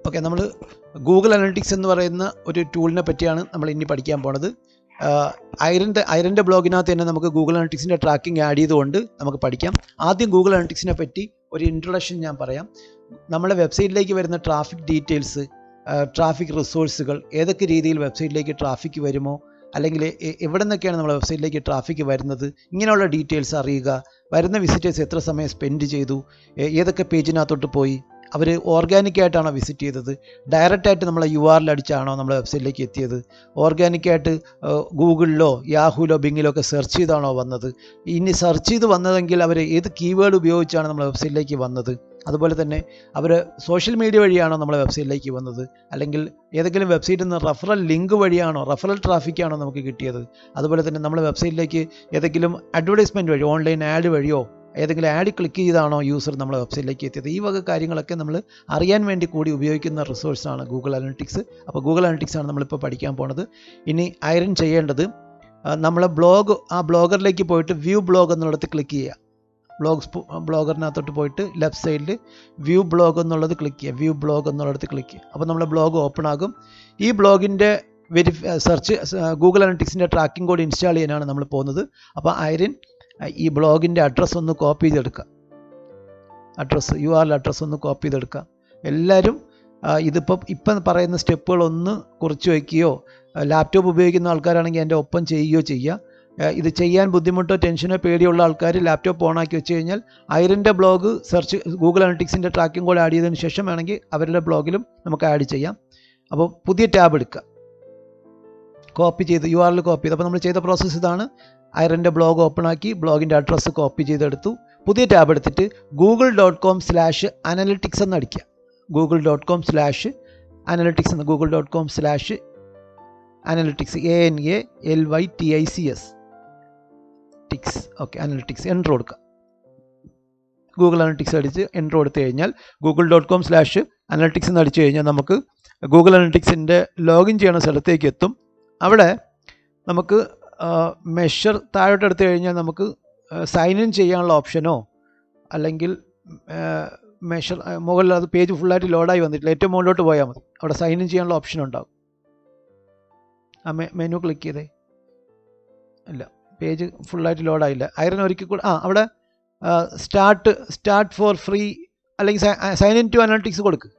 Okay, നമ്മൾ Google analytics എന്ന് പറയുന്ന ഒരു ടൂളിനെ പറ്റിയാണ് നമ്മൾ ഇനി പഠിക്കാൻ പോണത്. ഐറൻ്റെ ബ്ലോഗിനകത്ത് തന്നെ നമുക്ക് ഗൂഗിൾ അനലിറ്റിക്സിൻ്റെ ട്രാക്കിംഗ് ആഡ് ചെയ്തുകൊണ്ട് നമുക്ക് പഠിക്കാം. ആദ്യം ഗൂഗിൾ അനലിറ്റിക്സിനെ പറ്റി ഒരു ഇൻട്രൊഡക്ഷൻ ഞാൻ പറയാം. നമ്മുടെ വെബ്സൈറ്റിലേക്ക് വരുന്ന ട്രാഫിക് ഡീറ്റെയിൽസ്, ട്രാഫിക് റിസോഴ്സുകൾ, ഏതൊക്കെ രീതിയിൽ വെബ്സൈറ്റിലേക്ക് ട്രാഫിക് വരുമോ, അല്ലെങ്കിൽ എവിടെ നിന്നൊക്കെയാണ് നമ്മുടെ വെബ്സൈറ്റിലേക്ക് ട്രാഫിക് വരുന്നത്, ഇങ്ങനെയുള്ള ഡീറ്റെയിൽസ് അറിയുക. വരുന്ന വിസിറ്റേഴ്സ് എത്ര സമയം സ്പെൻഡ് ചെയ്തു, ഏതൊക്കെ പേജിനകത്തോട്ട് പോയി, അവർ ഓർഗാനിക്കായിട്ടാണോ വിസിറ്റ് ചെയ്തത്, ഡയറക്റ്റായിട്ട് നമ്മളെ URL അടിച്ചാണോ നമ്മുടെ വെബ്സൈറ്റിലേക്ക് എത്തിയത്, ഓർഗാനിക്കായിട്ട് ഗൂഗിളിലോ യാഹൂലോ ബിങ്ങിലോ ഒക്കെ സെർച്ച് ചെയ്താണോ വന്നത്, ഇനി സെർച്ച് ചെയ്ത് വന്നതെങ്കിൽ അവർ ഏത് കീവേഡ് ഉപയോഗിച്ചാണ് നമ്മുടെ വെബ്സൈറ്റിലേക്ക് വന്നത്, അതുപോലെ തന്നെ അവർ സോഷ്യൽ മീഡിയ വഴിയാണോ നമ്മുടെ വെബ്സൈറ്റിലേക്ക് വന്നത്, അല്ലെങ്കിൽ ഏതെങ്കിലും വെബ്സൈറ്റിൽ നിന്ന് റഫറൽ ലിങ്ക് വഴിയാണോ, റഫറൽ ട്രാഫിക്കാണോ നമുക്ക് കിട്ടിയത്, അതുപോലെ തന്നെ നമ്മുടെ വെബ്സൈറ്റിലേക്ക് ഏതെങ്കിലും അഡ്വർടൈസ്മെൻറ്റ് വഴി, ഓൺലൈൻ ആഡ് വഴിയോ ഏതെങ്കിലും ആഡ് ക്ലിക്ക് ചെയ്താണോ യൂസർ നമ്മുടെ വെബ്സൈറ്റിലേക്ക് എത്തിയത്. ഈ വക കാര്യങ്ങളൊക്കെ നമ്മൾ അറിയാൻ വേണ്ടി കൂടി ഉപയോഗിക്കുന്ന റിസോഴ്സാണ് ഗൂഗിൾ അനലിറ്റിക്സ്. അപ്പോൾ ഗൂഗിൾ അനലിറ്റിക്സ് ആണ് നമ്മളിപ്പോൾ പഠിക്കാൻ പോണത്. ഇനി ഐറൻ ചെയ്യേണ്ടത്, നമ്മളെ ആ ബ്ലോഗറിലേക്ക് പോയിട്ട് വ്യൂ ബ്ലോഗ് എന്നുള്ളത് ക്ലിക്ക് ചെയ്യുക. ബ്ലോഗറിനകത്തോട്ട് പോയിട്ട് ലെഫ്റ്റ് സൈഡിൽ വ്യൂ ബ്ലോഗ് എന്നുള്ളത് ക്ലിക്ക് ചെയ്യുക. വ്യൂ ബ്ലോഗ് എന്നുള്ളത് ക്ലിക്ക് ചെയ്യുക. അപ്പോൾ നമ്മുടെ ബ്ലോഗ് ഓപ്പൺ ആകും. ഈ ബ്ലോഗിൻ്റെ ഗൂഗിൾ അനലിറ്റിക്സിൻ്റെ ട്രാക്കിംഗ് കോഡ് ഇൻസ്റ്റാൾ ചെയ്യാനാണ് നമ്മൾ പോകുന്നത്. അപ്പോൾ ഐറൻ ഈ ബ്ലോഗിൻ്റെ അഡ്രസ്സ് ഒന്ന് കോപ്പി ചെയ്തെടുക്കുക. URL അഡ്രസ്സ് ഒന്ന് കോപ്പി ചെയ്തെടുക്കുക. എല്ലാവരും ഇപ്പം പറയുന്ന സ്റ്റെപ്പുകളൊന്ന് കുറിച്ച് വയ്ക്കുകയോ, ലാപ്ടോപ്പ് ഉപയോഗിക്കുന്ന ആൾക്കാരാണെങ്കിൽ എൻ്റെ ഒപ്പം ചെയ്യുകയോ ചെയ്യുക. ഇത് ചെയ്യാൻ ബുദ്ധിമുട്ടോ ടെൻഷനോ പേടിയുള്ള ആൾക്കാർ ലാപ്ടോപ്പ് ഓണാക്കി വെച്ച് കഴിഞ്ഞാൽ ഐറൻ്റെ ബ്ലോഗ് ഗൂഗിൾ അനലിറ്റിക്സിൻ്റെ ട്രാക്കിംഗ് കോഡ് ആഡ് ചെയ്തതിന് ശേഷം വേണമെങ്കിൽ അവരുടെ ബ്ലോഗിലും നമുക്ക് ആഡ് ചെയ്യാം. അപ്പോൾ പുതിയ ടാബ് എടുക്കുക, കോപ്പി ചെയ്ത് URL കോപ്പി ചെയ്ത്. അപ്പോൾ നമ്മൾ ചെയ്ത പ്രോസസ്സ് ഇതാണ്. ഐറൻ്റെ ബ്ലോഗ് ഓപ്പൺ ആക്കി ബ്ലോഗിൻ്റെ അഡ്രസ്സ് കോപ്പി ചെയ്തെടുത്തു. പുതിയ ടാബ് എടുത്തിട്ട് google.com/analytics എന്ന് അടിക്കുക. google.com/analytics എന്ന് google.com/analytics ANALYTICS okay, analytics enter കൊടുക്കുക. ഗൂഗിൾ അനലിറ്റിക്സ് അടിച്ച് എൻ്റർ കൊടുത്തു കഴിഞ്ഞാൽ google.com/analytics എന്ന് അടിച്ചു കഴിഞ്ഞാൽ നമുക്ക് ഗൂഗിൾ അനലിറ്റിക്സിൻ്റെ ലോഗിൻ ചെയ്യുന്ന സ്ഥലത്തേക്ക് എത്തും. അവിടെ നമുക്ക് മെഷർ താഴോട്ട് എടുത്തു കഴിഞ്ഞാൽ നമുക്ക് സൈൻ ഇൻ ചെയ്യാനുള്ള ഓപ്ഷനോ, അല്ലെങ്കിൽ മെഷർ മുകളിൽ അത് പേജ് ഫുള്ളായിട്ട് ലോഡായി വന്നിട്ടില്ല, ഏറ്റവും മുകളിലോട്ട് പോയാൽ മതി. അവിടെ സൈൻ ഇൻ ചെയ്യാനുള്ള ഓപ്ഷൻ ഉണ്ടാകും. ആ മെനു ക്ലിക്ക് ചെയ്തേ, ഇല്ല, പേജ് ഫുള്ളായിട്ട് ലോഡായില്ല. ഐറൻ ഒരിക്കൽ കൂടെ അവിടെ സ്റ്റാർട്ട് ഫോർ ഫ്രീ അല്ലെങ്കിൽ സൈൻ ഇൻ ടു അനലിറ്റിക്സ് കൊടുക്കുക.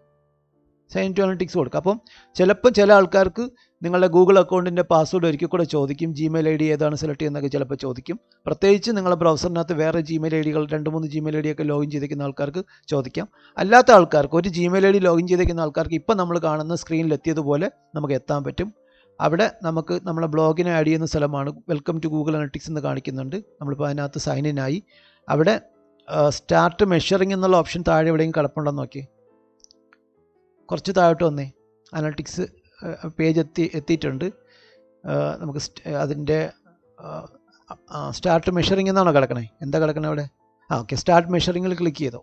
അപ്പം ചിലപ്പോൾ ചില ആൾക്കാർക്ക് നിങ്ങളുടെ ഗൂഗിൾ അക്കൗണ്ടിൻ്റെ പാസ്വേഡ് ഒരിക്കൽ കൂടെ ചോദിക്കും. Gmail ID ഏതാണ് സെലക്ട് ചെയ്യുന്നതൊക്കെ ചിലപ്പോൾ ചോദിക്കും. പ്രത്യേകിച്ച് നിങ്ങളുടെ ബ്രൗസറിനകത്ത് വേറെ Gmail IDകൾ 2-3 Gmail ID ഒക്കെ ലോഗിൻ ചെയ്തിരിക്കുന്ന ആൾക്കാർക്ക് ചോദിക്കാം. അല്ലാത്ത ആൾക്കാർക്ക്, ഒരു Gmail ID ലോഗിൻ ചെയ്തിരിക്കുന്ന ആൾക്കാർക്ക് ഇപ്പം നമ്മൾ കാണുന്ന സ്ക്രീനിൽ എത്തിയതുപോലെ നമുക്ക് എത്താൻ പറ്റും. അവിടെ നമുക്ക് നമ്മളെ ബ്ലോഗിനെ ആഡ് ചെയ്യുന്ന സ്ഥലമാണ്. വെൽക്കം ടു ഗൂഗിൾ അനലിറ്റിക്സ് എന്ന് കാണിക്കുന്നുണ്ട്. നമ്മളിപ്പോൾ അതിനകത്ത് സൈൻ ഇൻ ആയി. അവിടെ സ്റ്റാർട്ട് മെഷറിംഗ് എന്നുള്ള ഓപ്ഷൻ താഴെ എവിടെയെങ്കിലും കിടപ്പുണ്ടെന്ന് നോക്കി. കുറച്ച് താഴോട്ട് വന്നേ, അനലിറ്റിക്സ് പേജ് എത്തിയിട്ടുണ്ട്. നമുക്ക് അതിൻ്റെ സ്റ്റാർട്ട് മെഷറിംഗ് എന്നാണോ കിടക്കണേ? എന്താ കിടക്കണേ അവിടെ? ഓക്കെ, സ്റ്റാർട്ട് മെഷറിങ്ങിൽ ക്ലിക്ക് ചെയ്തോ.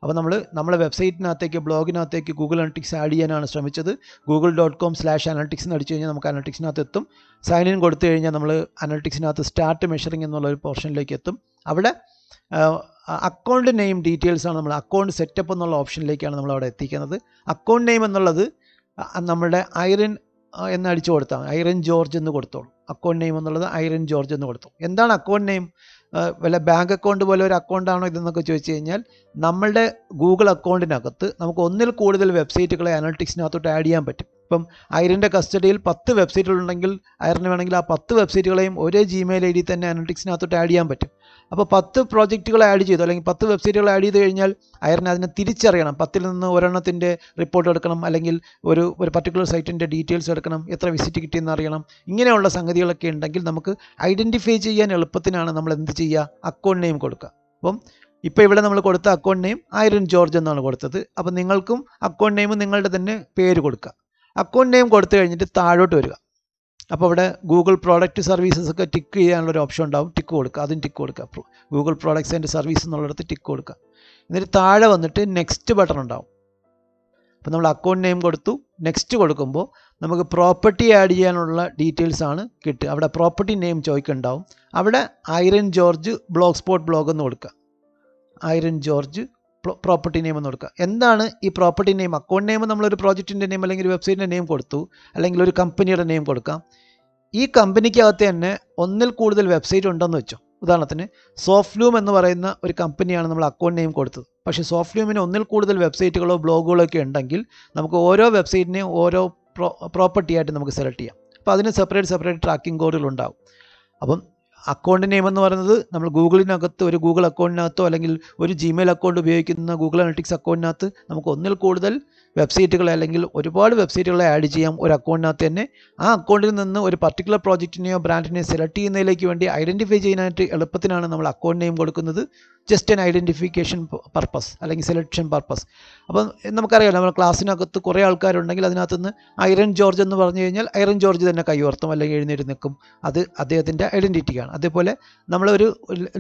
അപ്പോൾ നമ്മളെ വെബ്സൈറ്റിനകത്തേക്ക്, ബ്ലോഗിനകത്തേക്ക് ഗൂഗിൾ അനലിറ്റിക്സ് ആഡ് ചെയ്യാനാണ് ശ്രമിച്ചത്. google.com/analytics എന്ന് അടിച്ചു കഴിഞ്ഞാൽ നമുക്ക് അനലിറ്റിക്സിനകത്ത് എത്തും. സൈൻ ഇൻ കൊടുത്തു കഴിഞ്ഞാൽ നമ്മൾ അനലിറ്റിക്സിനകത്ത് സ്റ്റാർട്ട് മെഷറിംഗ് എന്നുള്ളൊരു പോർഷനിലേക്ക് എത്തും. അവിടെ അക്കൗണ്ട് നെയിം ഡീറ്റെയിൽസ് ആണ്. നമ്മൾ അക്കൗണ്ട് സെറ്റപ്പ് എന്നുള്ള ഓപ്ഷനിലേക്കാണ് നമ്മൾ അവിടെ എത്തിക്കുന്നത്. അക്കൗണ്ട് നെയിം എന്നുള്ളത് നമ്മുടെ ഐറൻ എന്ന് അടിച്ചു കൊടുത്താൽ ഐറൻ ജോർജ് എന്ന് കൊടുത്തോളൂ. അക്കൗണ്ട് നെയിം എന്നുള്ളത് ഐറൻ ജോർജ് എന്ന് കൊടുത്തു. എന്താണ് അക്കൗണ്ട് നെയിം? വല്ല ബാങ്ക് അക്കൗണ്ട് പോലെ ഒരു അക്കൗണ്ടാണോ ഇതെന്നൊക്കെ ചോദിച്ചു കഴിഞ്ഞാൽ, നമ്മളുടെ ഗൂഗിൾ അക്കൗണ്ടിനകത്ത് നമുക്ക് ഒന്നിൽ കൂടുതൽ വെബ്സൈറ്റുകളെ അനലിറ്റിക്സിനകത്തോട്ട് ആഡ് ചെയ്യാൻ പറ്റും. ഇപ്പം ഐറൻ്റെ കസ്റ്റഡിയിൽ 10 വെബ്സൈറ്റുകളുണ്ടെങ്കിൽ ഐറന് വേണമെങ്കിൽ ആ 10 വെബ്സൈറ്റുകളെയും ഒരേ Gmail ID തന്നെ അനലിറ്റിക്സിനകത്തോട്ട് ആഡ് ചെയ്യാൻ പറ്റും. അപ്പോൾ 10 പ്രോജക്റ്റുകൾ ആഡ് ചെയ്തു, അല്ലെങ്കിൽ 10 വെബ്സൈറ്റുകൾ ആഡ് ചെയ്ത് കഴിഞ്ഞാൽ ഐറന് അതിനെ തിരിച്ചറിയണം. 10ൽ നിന്ന് ഒരെണ്ണത്തിൻ്റെ റിപ്പോർട്ട് എടുക്കണം, അല്ലെങ്കിൽ ഒരു പർട്ടിക്കുലർ സൈറ്റിൻ്റെ ഡീറ്റെയിൽസ് എടുക്കണം, എത്ര വിസിറ്റ് കിട്ടിയെന്ന് അറിയണം. ഇങ്ങനെയുള്ള സംഗതികളൊക്കെ ഉണ്ടെങ്കിൽ നമുക്ക് ഐഡൻറ്റിഫൈ ചെയ്യാൻ എളുപ്പത്തിനാണ് നമ്മൾ എന്ത് ചെയ്യുക, അക്കൗണ്ട് നെയിം കൊടുക്കുക. അപ്പം ഇപ്പോൾ ഇവിടെ നമ്മൾ കൊടുത്ത അക്കൗണ്ട് നെയിം ഐറൻ ജോർജ് എന്നാണ് കൊടുത്തത്. അപ്പം നിങ്ങൾക്കും അക്കൗണ്ട് നെയിം നിങ്ങളുടെ തന്നെ പേര് കൊടുക്കുക. അക്കൗണ്ട് നെയിം കൊടുത്തു കഴിഞ്ഞിട്ട് താഴോട്ട് വരിക. അപ്പോൾ ഇവിടെ ഗൂഗിൾ പ്രോഡക്റ്റ് സർവീസസ് ഒക്കെ ടിക്ക് ചെയ്യാനുള്ളൊരു ഓപ്ഷൻ ഉണ്ടാവും. ടിക്ക് കൊടുക്കുക, അതും ടിക്ക് കൊടുക്കുക. ഗൂഗിൾ പ്രോഡക്ട്സ് ആൻഡ് സർവീസ് എന്നുള്ളിടത്ത് ടിക്ക് കൊടുക്കുക. എന്നിട്ട് താഴെ വന്നിട്ട് നെക്സ്റ്റ് ബട്ടൺ ഉണ്ടാവും. അപ്പോൾ നമ്മൾ അക്കൗണ്ട് നെയിം കൊടുത്തു. നെക്സ്റ്റ് കൊടുക്കുമ്പോൾ നമുക്ക് പ്രോപ്പർട്ടി ആഡ് ചെയ്യാനുള്ള ഡീറ്റെയിൽസ് ആണ് കിട്ടുക. അവിടെ പ്രോപ്പർട്ടി നെയിം ചോദിക്കുന്നുണ്ടാവും. അവിടെ Irene George blog spot blog എന്ന് കൊടുക്കുക. ഐറൻ ജോർജ് പ്രോപ്പർട്ടി നെയിം എന്ന് കൊടുക്കുക. എന്താണ് ഈ പ്രോപ്പർട്ടി നെയിം? അക്കൗണ്ട് നെയിം നമ്മളൊരു പ്രോജക്റ്റിൻ്റെ നെയിം അല്ലെങ്കിൽ ഒരു വെബ്സൈറ്റിൻ്റെ നെയിം കൊടുത്തു, അല്ലെങ്കിൽ ഒരു കമ്പനിയുടെ നെയിം കൊടുക്കാം. ഈ കമ്പനിക്കകത്ത് തന്നെ ഒന്നിൽ കൂടുതൽ വെബ്സൈറ്റ് ഉണ്ടെന്ന് വെച്ചോ. ഉദാഹരണത്തിന് സോഫ്റ്റ്ലൂം എന്ന് പറയുന്ന ഒരു കമ്പനിയാണ് നമ്മൾ അക്കൗണ്ട് നെയിം കൊടുത്തത്. പക്ഷേ സോഫ്റ്റ്ലൂമിന് ഒന്നിൽ കൂടുതൽ വെബ്സൈറ്റുകളോ ബ്ലോഗുകളോ ഒക്കെ ഉണ്ടെങ്കിൽ നമുക്ക് ഓരോ വെബ്സൈറ്റിനെയും ഓരോ പ്രോപ്പർട്ടി ആയിട്ട് നമുക്ക് സെലക്ട് ചെയ്യാം. അപ്പോൾ അതിന് സെപ്പറേറ്റ് ട്രാക്കിംഗ് കോഡുകളുണ്ടാവും. അപ്പം അക്കൗണ്ട് നെയിം എന്ന് പറയുന്നത് നമ്മൾ ഗൂഗിളിനകത്ത് ഒരു ഗൂഗിൾ അക്കൗണ്ടിനകത്തോ അല്ലെങ്കിൽ ഒരു ജിമെയിൽ അക്കൗണ്ട് ഉപയോഗിക്കുന്ന ഗൂഗിൾ അനലിറ്റിക്സ് അക്കൗണ്ടിനകത്ത് നമുക്ക് ഒന്നിൽ കൂടുതൽ വെബ്സൈറ്റുകളെ അല്ലെങ്കിൽ ഒരുപാട് വെബ്സൈറ്റുകളെ ആഡ് ചെയ്യാം ഒരു അക്കൗണ്ടിനകത്ത് തന്നെ. ആ അക്കൗണ്ടിൽ നിന്ന് ഒരു പർട്ടിക്കുലർ പ്രോജക്റ്റിനെയോ ബ്രാൻഡിനെയോ സെലക്ട് ചെയ്യുന്നതിലേക്ക് വേണ്ടി ഐഡൻറ്റിഫൈ ചെയ്യാനായിട്ട് എളുപ്പത്തിനാണ് നമ്മൾ അക്കൗണ്ട് നെയിം കൊടുക്കുന്നത്. ജസ്റ്റ് ആൻ ഐഡൻറ്റിഫിക്കേഷൻ പർപ്പസ് അല്ലെങ്കിൽ സെലക്ഷൻ പർപ്പസ്. അപ്പം നമുക്കറിയാം, നമ്മുടെ ക്ലാസ്സിനകത്ത് കുറേ ആൾക്കാരുണ്ടെങ്കിൽ അതിനകത്ത് നിന്ന് ഐറൻ ജോർജ് എന്ന് പറഞ്ഞു കഴിഞ്ഞാൽ ഐറൻ ജോർജ് തന്നെ കൈവർത്തും അല്ലെങ്കിൽ എഴുന്നേറ്റ് നിൽക്കും. അത് അദ്ദേഹത്തിൻ്റെ ഐഡൻറ്റിറ്റിയാണ്. അതേപോലെ നമ്മളൊരു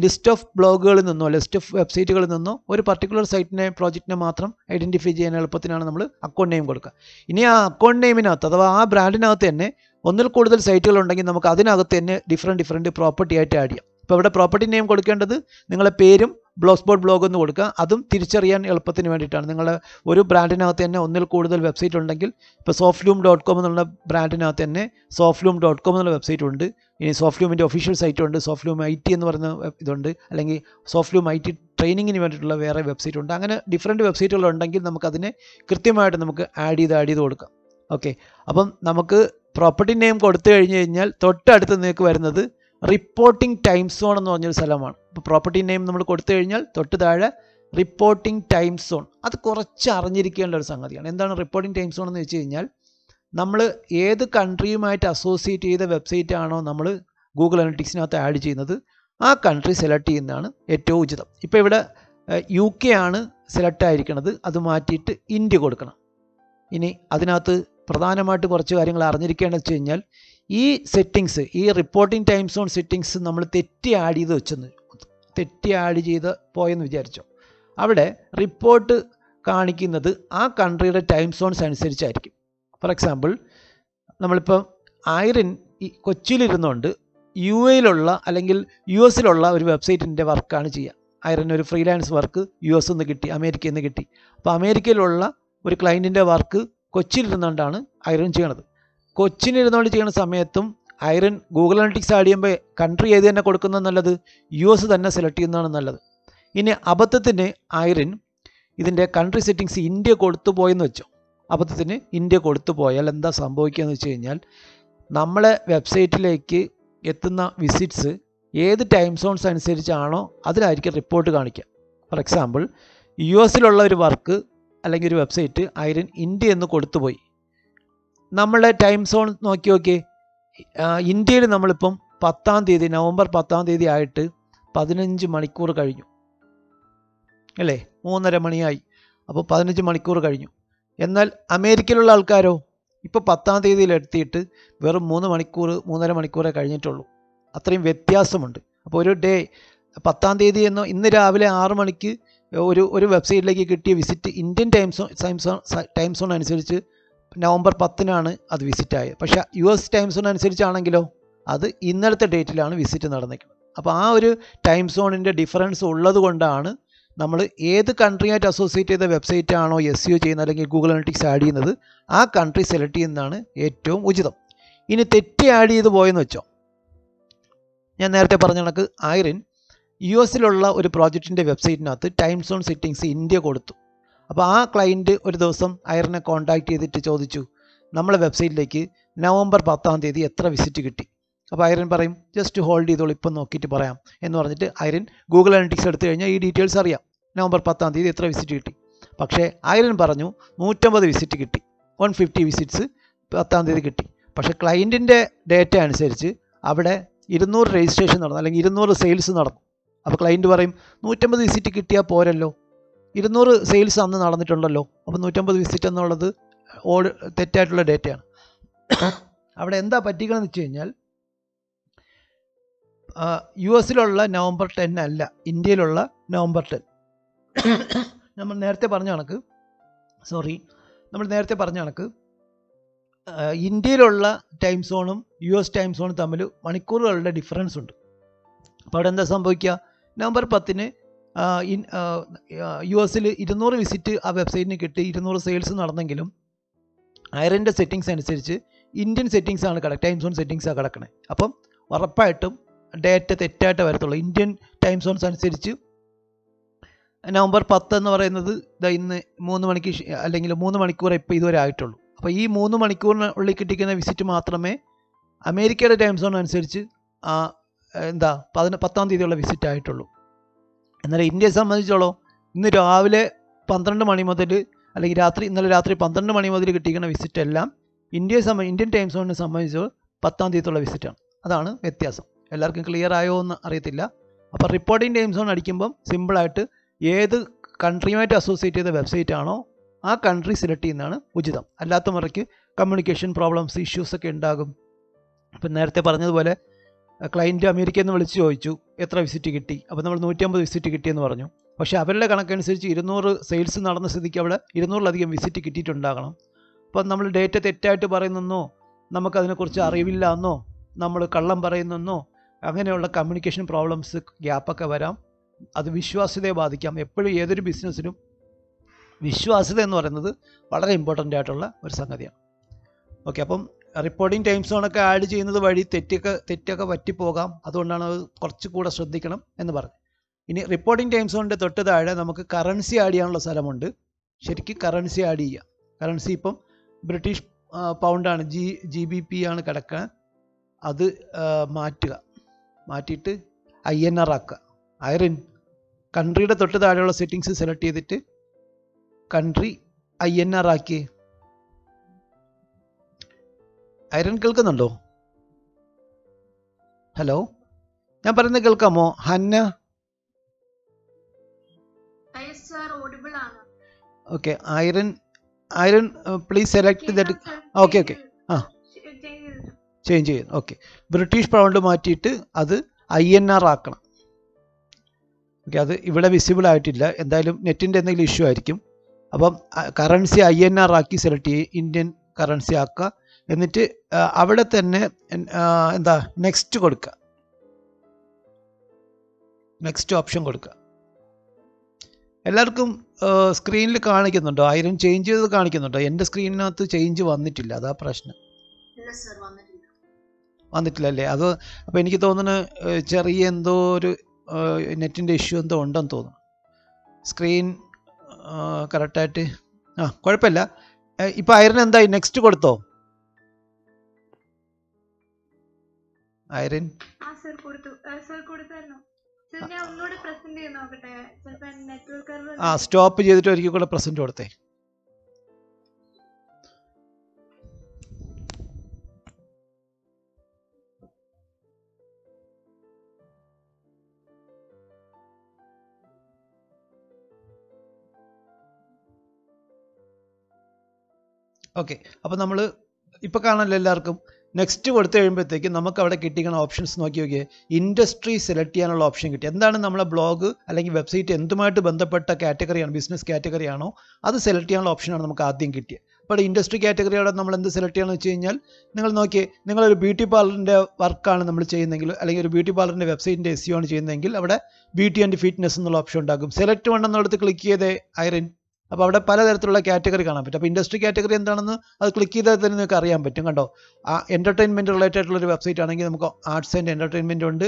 ലിസ്റ്റ് ഓഫ് ബ്ലോഗുകളിൽ നിന്നോ ലിസ്റ്റ് ഓഫ് വെബ്സൈറ്റുകളിൽ നിന്നോ ഒരു പർട്ടിക്കുലർ സൈറ്റിനെ പ്രോജക്റ്റിനെ മാത്രം ഐഡൻറ്റിഫൈ ചെയ്യാൻ എളുപ്പത്തിനാണ് നമ്മൾ അക്കൗണ്ട് നെയിം കൊടുക്കുക. ഇനി ആ അക്കൗണ്ട് നെയിമിനകത്ത് അഥവാ ആ ബ്രാൻഡിനകത്ത് തന്നെ ഒന്നിൽ കൂടുതൽ സൈറ്റുകളുണ്ടെങ്കിൽ നമുക്ക് അതിനകത്ത് തന്നെ ഡിഫറെൻറ്റ് പ്രോപ്പർട്ടി ആയിട്ട് ആഡ് ചെയ്യാം. ഇപ്പോൾ ഇവിടെ പ്രോപ്പർട്ടി നെയിം കൊടുക്കേണ്ടത് നിങ്ങളെ പേരും ബ്ലോഗ് സ്പോട്ട് ബ്ലോഗ് എന്ന് കൊടുക്കുക. അതും തിരിച്ചറിയാൻ എളുപ്പത്തിന് വേണ്ടിയിട്ടാണ്. നിങ്ങളുടെ ഒരു ബ്രാൻഡിനകത്ത് തന്നെ ഒന്നിൽ കൂടുതൽ വെബ്സൈറ്റ് ഉണ്ടെങ്കിൽ, ഇപ്പോൾ softloom.com എന്നുള്ള ബ്രാൻഡിനകത്ത് തന്നെ softloom.com എന്നുള്ള വെബ്സൈറ്റ് ഉണ്ട്. ഇനി സോഫ്റ്റ്ലൂമിൻ്റെ ഒഫീഷ്യൽ സൈറ്റ് ഉണ്ട്, സോഫ്റ്റ്ലൂം IT എന്ന് പറയുന്ന ഇതുണ്ട്, അല്ലെങ്കിൽ സോഫ്റ്റ്ലൂം IT ട്രെയിനിങ്ങിന് വേണ്ടിയിട്ടുള്ള വേറെ വെബ്സൈറ്റ് ഉണ്ട്. അങ്ങനെ ഡിഫറെൻറ്റ് വെബ്സൈറ്റുകൾ ഉണ്ടെങ്കിൽ നമുക്കതിനെ കൃത്യമായിട്ട് നമുക്ക് ആഡ് ചെയ്ത് കൊടുക്കാം. ഓക്കെ, അപ്പം നമുക്ക് പ്രോപ്പർട്ടി നെയിം കൊടുത്തു കഴിഞ്ഞാൽ തൊട്ടടുത്ത് നിങ്ങൾക്ക് വരുന്നത് റിപ്പോർട്ടിംഗ് ടൈം സോൺ എന്ന് പറഞ്ഞൊരു സ്ഥലമാണ്. ഇപ്പോൾ പ്രോപ്പർട്ടി നെയിം നമ്മൾ കൊടുത്തു കഴിഞ്ഞാൽ തൊട്ട് താഴെ റിപ്പോർട്ടിംഗ് ടൈം സോൺ. അത് കുറച്ച് അറിഞ്ഞിരിക്കേണ്ട ഒരു സംഗതിയാണ്. എന്താണ് റിപ്പോർട്ടിംഗ് ടൈം സോൺ എന്ന് വെച്ച് കഴിഞ്ഞാൽ, നമ്മൾ ഏത് കൺട്രിയുമായിട്ട് അസോസിയേറ്റ് ചെയ്ത വെബ്സൈറ്റ് ആണോ നമ്മൾ ഗൂഗിൾ അനലിറ്റിക്സിനകത്ത് ആഡ് ചെയ്യുന്നത്, ആ കൺട്രി സെലക്ട് ചെയ്യുന്നതാണ് ഏറ്റവും ഉചിതം. ഇപ്പോൾ ഇവിടെ UK ആണ് സെലക്ട് ആയിരിക്കുന്നത്, അത് മാറ്റിയിട്ട് ഇന്ത്യ കൊടുക്കണം. ഇനി അതിനകത്ത് പ്രധാനമായിട്ട് കുറച്ച് കാര്യങ്ങൾ അറിഞ്ഞിരിക്കേണ്ടത് വെച്ച് കഴിഞ്ഞാൽ, ഈ സെറ്റിങ്സ്, ഈ റിപ്പോർട്ടിംഗ് ടൈം സോൺ സെറ്റിങ്സ് നമ്മൾ തെറ്റി ആഡ് ചെയ്ത് പോയെന്ന് വിചാരിച്ചോ, അവിടെ റിപ്പോർട്ട് കാണിക്കുന്നത് ആ കൺട്രിയുടെ ടൈം സോൺസ് അനുസരിച്ചായിരിക്കും. ഫോർ എക്സാമ്പിൾ, നമ്മളിപ്പോൾ ഐറിൻ കൊച്ചിയിലിരുന്നുകൊണ്ട് UAയിലുള്ള അല്ലെങ്കിൽ US ഒരു വെബ്സൈറ്റിൻ്റെ വർക്കാണ് ചെയ്യുക. ഐറിൻ ഒരു ഫ്രീലാൻസ് വർക്ക് US നിന്ന് കിട്ടി, അമേരിക്കയിൽ നിന്ന് കിട്ടി. അപ്പോൾ അമേരിക്കയിലുള്ള ഒരു ക്ലയൻറ്റിൻ്റെ വർക്ക് കൊച്ചിയിലിരുന്നുകൊണ്ടാണ് ഐറിൻ ചെയ്യണത്. കൊച്ചിയിലിരുന്നുകൊണ്ട് ചെയ്യുന്ന സമയത്തും ഐറിൻ ഗൂഗിൾ അനലിറ്റിക്സ് ആഡ് ചെയ്യുമ്പോൾ കൺട്രി ഏത് തന്നെ കൊടുക്കുന്നത് നല്ലത്? US തന്നെ സെലക്ട് ചെയ്യുന്നതാണ് നല്ലത്. ഇനി അബദ്ധത്തിന് ഐറിൻ ഇതിൻ്റെ കൺട്രി സെറ്റിങ്സ് ഇന്ത്യ കൊടുത്തു പോയെന്ന് വെച്ചോ. അബദ്ധത്തിന് ഇന്ത്യ കൊടുത്തു പോയാൽ എന്താ സംഭവിക്കുക എന്ന് വെച്ച് കഴിഞ്ഞാൽ, നമ്മളെ വെബ്സൈറ്റിലേക്ക് എത്തുന്ന വിസിറ്റ്സ് ഏത് ടൈം സോൺസ് അനുസരിച്ചാണോ അതിലായിരിക്കും റിപ്പോർട്ട് കാണിക്കുക. ഫോർ എക്സാമ്പിൾ, US ഒരു വർക്ക് അല്ലെങ്കിൽ ഒരു വെബ്സൈറ്റ് ഐറിൻ ഇന്ത്യ എന്ന് കൊടുത്തുപോയി. നമ്മളെ ടൈം സോൺ നോക്കി ഇന്ത്യയിൽ നമ്മളിപ്പം 10-ാം തീയതി നവംബർ 10-ാം തീയതി ആയിട്ട് 15 മണിക്കൂർ കഴിഞ്ഞു അല്ലേ, 3:30 മണിയായി. അപ്പോൾ 15 മണിക്കൂർ കഴിഞ്ഞു. എന്നാൽ അമേരിക്കയിലുള്ള ആൾക്കാരോ ഇപ്പോൾ 10-ാം തീയതിയിൽ എത്തിയിട്ട് വെറും 3.5 മണിക്കൂറേ കഴിഞ്ഞിട്ടുള്ളൂ. അത്രയും വ്യത്യാസമുണ്ട്. അപ്പോൾ ഒരു ഡേ 10-ാം തീയതി ഇന്ന് രാവിലെ 6 മണിക്ക് ഒരു വെബ്സൈറ്റിലേക്ക് കിട്ടിയ വിസിറ്റ് ഇന്ത്യൻ ടൈം സോൺ അനുസരിച്ച് നവംബർ 10-നാണ് അത് വിസിറ്റ് ആയത്. പക്ഷേ US ടൈം സോൺ അനുസരിച്ചാണെങ്കിലോ അത് ഇന്നലത്തെ ഡേറ്റിലാണ് വിസിറ്റ് നടന്നിരിക്കുന്നത്. അപ്പോൾ ആ ഒരു ടൈം സോണിൻ്റെ ഡിഫറൻസ് ഉള്ളത് കൊണ്ടാണ് നമ്മൾ ഏത് കൺട്രിയായിട്ട് അസോസിയേറ്റ് ചെയ്ത വെബ്സൈറ്റ് ആണോ SEO ചെയ്യുന്നത് അല്ലെങ്കിൽ ഗൂഗിൾ അനലിറ്റിക്സ് ആഡ് ചെയ്യുന്നത്, ആ കൺട്രി സെലക്ട് ചെയ്യുന്നതാണ് ഏറ്റവും ഉചിതം. ഇനി തെറ്റി ആഡ് ചെയ്ത് പോയെന്ന് വെച്ചോ, ഞാൻ നേരത്തെ പറഞ്ഞ കണക്ക് ഐറിൻ US ഒരു പ്രോജക്റ്റിൻ്റെ വെബ്സൈറ്റിനകത്ത് ടൈം സോൺ സെറ്റിങ്സ് ഇന്ത്യ കൊടുത്തു. അപ്പോൾ ആ ക്ലയൻറ്റ് ഒരു ദിവസം ഐറിനെ കോൺടാക്ട് ചെയ്തിട്ട് ചോദിച്ചു, നമ്മളെ വെബ്സൈറ്റിലേക്ക് നവംബർ 10-ാം തീയതി എത്ര വിസിറ്റ് കിട്ടി? അപ്പോൾ ഐറിൻ പറയും, ജസ്റ്റ് ഹോൾഡ് ചെയ്തോളൂ, ഇപ്പം നോക്കിയിട്ട് പറയാം എന്ന് പറഞ്ഞിട്ട് ഐറിൻ ഗൂഗിൾ അനലിറ്റിക്സ് എടുത്തു കഴിഞ്ഞാൽ ഈ ഡീറ്റെയിൽസ് അറിയാം. നവംബർ 10-ാം തീയതി എത്ര വിസിറ്റ് കിട്ടി? പക്ഷേ ഐറിൻ പറഞ്ഞു 150 വിസിറ്റ് കിട്ടി, 150 വിസിറ്റ്സ് 10-ാം തീയതി കിട്ടി. പക്ഷേ ക്ലയൻറ്റിൻ്റെ ഡേറ്റ അനുസരിച്ച് അവിടെ 200 രജിസ്ട്രേഷൻ നടന്നു അല്ലെങ്കിൽ 200 സെയിൽസ് നടന്നു. അപ്പോൾ ക്ലയൻറ്റ് പറയും 150 വിസിറ്റ് കിട്ടിയാൽ പോരല്ലോ, 200 സെയിൽസ് അന്ന് നടന്നിട്ടുണ്ടല്ലോ, അപ്പോൾ 150 വിസിറ്റ് എന്നുള്ളത് തെറ്റായിട്ടുള്ള ഡേറ്റയാണ്. അവിടെ എന്താ പറ്റിക്കണമെന്ന് വെച്ച് കഴിഞ്ഞാൽ, US നവംബർ 10 അല്ല ഇന്ത്യയിലുള്ള നവംബർ 10. നമ്മൾ നേരത്തെ പറഞ്ഞ കണക്ക് ഇന്ത്യയിലുള്ള ടൈം സോണും US ടൈം സോണും തമ്മിൽ മണിക്കൂറുകളുടെ ഡിഫറൻസ് ഉണ്ട്. അപ്പോൾ അവിടെ എന്താ സംഭവിക്കുക? നവംബർ 10-ന് US 200 വിസിറ്റ് ആ വെബ്സൈറ്റിന് കിട്ടി, 200 സെയിൽസ് നടന്നെങ്കിലും ഐറൻ്റെ സെറ്റിങ്സ് അനുസരിച്ച് ഇന്ത്യൻ സെറ്റിങ്സ് ആണ് കിടക്കുക, ടൈം സോൺ സെറ്റിങ്സാണ് കിടക്കണേ. അപ്പം ഉറപ്പായിട്ടും ഡേറ്റ തെറ്റായിട്ട് വരത്തുള്ളൂ. ഇന്ത്യൻ ടൈം സോൺസ് അനുസരിച്ച് നവംബർ 10 എന്ന് പറയുന്നത് ഇന്ന് 3 മണിക്ക് അല്ലെങ്കിൽ 3 മണിക്കൂർ ഇപ്പോൾ ഇതുവരെ ആയിട്ടുള്ളൂ. അപ്പോൾ ഈ 3 മണിക്കൂറിനുള്ളിൽ കിട്ടിക്കുന്ന വിസിറ്റ് മാത്രമേ അമേരിക്കയുടെ ടൈം സോൺ അനുസരിച്ച് 10-ാം തീയതിയുള്ള വിസിറ്റ് ആയിട്ടുള്ളൂ. എന്നാൽ ഇന്ത്യയെ സംബന്ധിച്ചോളം ഇന്ന് രാവിലെ 12 മണി മുതൽ അല്ലെങ്കിൽ ഇന്നലെ രാത്രി 12 മണി മുതൽ കിട്ടിക്കുന്ന വിസിറ്റ് എല്ലാം ഇന്ത്യൻ ടൈം സോണിനെ സംബന്ധിച്ച് 10-ാം തീയതിയുള്ള വിസിറ്റാണ്. അതാണ് വ്യത്യാസം. എല്ലാവർക്കും ക്ലിയർ ആയോ എന്ന് അറിയത്തില്ല. അപ്പോൾ റിപ്പോർട്ടിംഗ് ടൈം സോൺ അടിക്കുമ്പം സിമ്പിളായിട്ട് ഏത് കൺട്രിയുമായിട്ട് അസോസിയേറ്റ് ചെയ്ത വെബ്സൈറ്റ് ആണോ ആ കൺട്രി സെലക്ട് ചെയ്യുന്നതാണ് ഉചിതം. അല്ലാത്ത മുറയ്ക്ക് കമ്മ്യൂണിക്കേഷൻ പ്രോബ്ലംസ്, ഇഷ്യൂസൊക്കെ ഉണ്ടാകും. ഇപ്പം നേരത്തെ പറഞ്ഞതുപോലെ ക്ലയൻറ്റ് അമേരിക്കയിൽ നിന്ന് വിളിച്ച് ചോദിച്ചു എത്ര വിസിറ്റ് കിട്ടി, അപ്പോൾ നമ്മൾ 150 വിസിറ്റ് കിട്ടിയെന്ന് പറഞ്ഞു. പക്ഷേ അവരുടെ കണക്കനുസരിച്ച് 200 സെയിൽസ് നടന്ന സ്ഥിതിക്ക് അവിടെ 200-ലധികം വിസിറ്റ് കിട്ടിയിട്ടുണ്ടാകണം. അപ്പം നമ്മൾ ഡേറ്റ തെറ്റായിട്ട് പറയുന്നെന്നോ നമുക്കതിനെക്കുറിച്ച് അറിവില്ല എന്നോ നമ്മൾ കള്ളം പറയുന്നെന്നോ അങ്ങനെയുള്ള കമ്മ്യൂണിക്കേഷൻ പ്രോബ്ലംസ്, ഗ്യാപ്പൊക്കെ വരാം. അത് വിശ്വാസ്യതയെ ബാധിക്കാം. എപ്പോഴും ഏതൊരു ബിസിനസ്സിനും വിശ്വാസ്യത എന്ന് പറയുന്നത് വളരെ ഇമ്പോർട്ടൻ്റ് ആയിട്ടുള്ള ഒരു സംഗതിയാണ്. ഓക്കെ, അപ്പം റിപ്പോർട്ടിംഗ് ടൈം സോണൊക്കെ ആഡ് ചെയ്യുന്നത് വഴി തെറ്റൊക്കെ പറ്റിപ്പോകാം. അതുകൊണ്ടാണ് അത് കുറച്ചുകൂടെ ശ്രദ്ധിക്കണം എന്ന് പറഞ്ഞു. ഇനി റിപ്പോർട്ടിംഗ് ടൈം സോണിൻ്റെ തൊട്ട് താഴെ നമുക്ക് കറൻസി ആഡ് ചെയ്യാനുള്ള സ്ഥലമുണ്ട്. ശരിക്കും കറൻസി ആഡ് ചെയ്യുക. കറൻസി ഇപ്പം ബ്രിട്ടീഷ് പൗണ്ടാണ്, GBP ആണ് കിടക്കുക. അത് മാറ്റിയിട്ട് INR ആക്കുക. ഐറിൻ കൺട്രിയുടെ തൊട്ട് താഴെയുള്ള സെറ്റിങ്സ് സെലക്ട് ചെയ്തിട്ട് കൺട്രി INR ആക്കി. ഐറിൻ കേൾക്കുന്നുണ്ടോ? ഹലോ, ഞാൻ പറയുന്നത് കേൾക്കാമോ? Hannah? Okay, Irene please select that. Okay ആ ചേഞ്ച് ചെയ്യുന്നു. ഓക്കെ, ബ്രിട്ടീഷ് പൗണ്ട് മാറ്റിയിട്ട് അത് INR ആക്കണം. ഓക്കെ, അത് ഇവിടെ വിസിബിൾ ആയിട്ടില്ല. എന്തായാലും നെറ്റിൻ്റെ എന്തെങ്കിലും ഇഷ്യൂ ആയിരിക്കും. അപ്പം കറൻസി INR ആക്കി സെലക്ട് ചെയ്യുക, ഇന്ത്യൻ കറൻസി ആക്കുക. എന്നിട്ട് അവിടെ തന്നെ നെക്സ്റ്റ് കൊടുക്കുക, നെക്സ്റ്റ് ഓപ്ഷൻ കൊടുക്കുക. എല്ലാവർക്കും സ്ക്രീനിൽ കാണിക്കുന്നുണ്ടോ? ഐറൻ ചേഞ്ച് ചെയ്തത് കാണിക്കുന്നുണ്ടോ? എൻ്റെ സ്ക്രീനിനകത്ത് ചേഞ്ച് വന്നിട്ടില്ല, അതാ പ്രശ്നം. വന്നിട്ടില്ല അല്ലേ? അത് അപ്പോൾ എനിക്ക് തോന്നുന്നു ചെറിയ എന്തോ ഒരു നെറ്റിൻ്റെ ഇഷ്യൂ എന്തോ ഉണ്ടെന്ന് തോന്നുന്നു. സ്ക്രീൻ കറക്റ്റായിട്ട് കുഴപ്പമില്ല. ഇപ്പോൾ ഐറൻ എന്തായി? നെക്സ്റ്റ് കൊടുത്തോ ഐറൻ? സ്റ്റോപ്പ് ചെയ്തിട്ട് ഒരിക്കൽ കൂടെ പ്രസന്റ് കൊടുത്തേ. ഓക്കെ, അപ്പോൾ നമ്മൾ ഇപ്പോൾ കാണാമല്ലോ എല്ലാവർക്കും. നെക്സ്റ്റ് കൊടുത്തു കഴിയുമ്പോഴത്തേക്കും നമുക്ക് അവിടെ കിട്ടിക്കുന്ന ഓപ്ഷൻസ് നോക്കിയേ. ഇൻഡസ്ട്രി സെലക്ട് ചെയ്യാനുള്ള ഓപ്ഷൻ കിട്ടി. എന്താണ് നമ്മളെ ബ്ലോഗ് അല്ലെങ്കിൽ വെബ്സൈറ്റ് എന്തുമായിട്ട് ബന്ധപ്പെട്ട കാറ്റഗറിയാണ്, ബിസിനസ് കാറ്റഗറി ആണോ അത് സെലക്ട് ചെയ്യാനുള്ള ഓപ്ഷനാണ് നമുക്ക് ആദ്യം കിട്ടിയത്. അപ്പോൾ ഇൻഡസ്ട്രി കാറ്റഗറിയോടെ നമ്മൾ എന്ത് സെലക്ട് ചെയ്യണമെന്ന് വെച്ച് കഴിഞ്ഞാൽ, നിങ്ങൾ നോക്കിയേ, നിങ്ങളൊരു ബ്യൂട്ടി പാർലറിൻ്റെ വർക്കാണ് നമ്മൾ ചെയ്യുന്നതെങ്കിൽ അല്ലെങ്കിൽ ഒരു ബ്യൂട്ടി പാർലറിൻ്റെ വെബ്സൈറ്റിൻ്റെ SEO ആണ് ചെയ്യുന്നതെങ്കിൽ അവിടെ ബ്യൂട്ടി ആൻഡ് ഫിറ്റ്നസ് എന്നുള്ള ഓപ്ഷൻ ഉണ്ടാകും. സെലക്ട് വേണമെന്നുള്ളത് ക്ലിക്ക് ചെയ്തേ ഐറിൻ. അപ്പോൾ അവിടെ പലതരത്തിലുള്ള കാറ്റഗറി കാണാൻ പറ്റും. അപ്പോൾ ഇൻഡസ്ട്രി കാറ്റഗറി എന്താണെന്ന് അത് ക്ലിക്ക് ചെയ്താൽ തന്നെ നിങ്ങൾക്ക് അറിയാൻ പറ്റും. കണ്ടോ, ആ എൻ്റർടൈൻമെൻറ്റ് റിലേറ്റഡ് ആയിട്ടുള്ളൊരു വെബ്സൈറ്റ് ആണെങ്കിൽ നമുക്ക് ആർട്സ് ആൻഡ് എൻ്റർടൈൻമെൻറ്റ് ഉണ്ട്.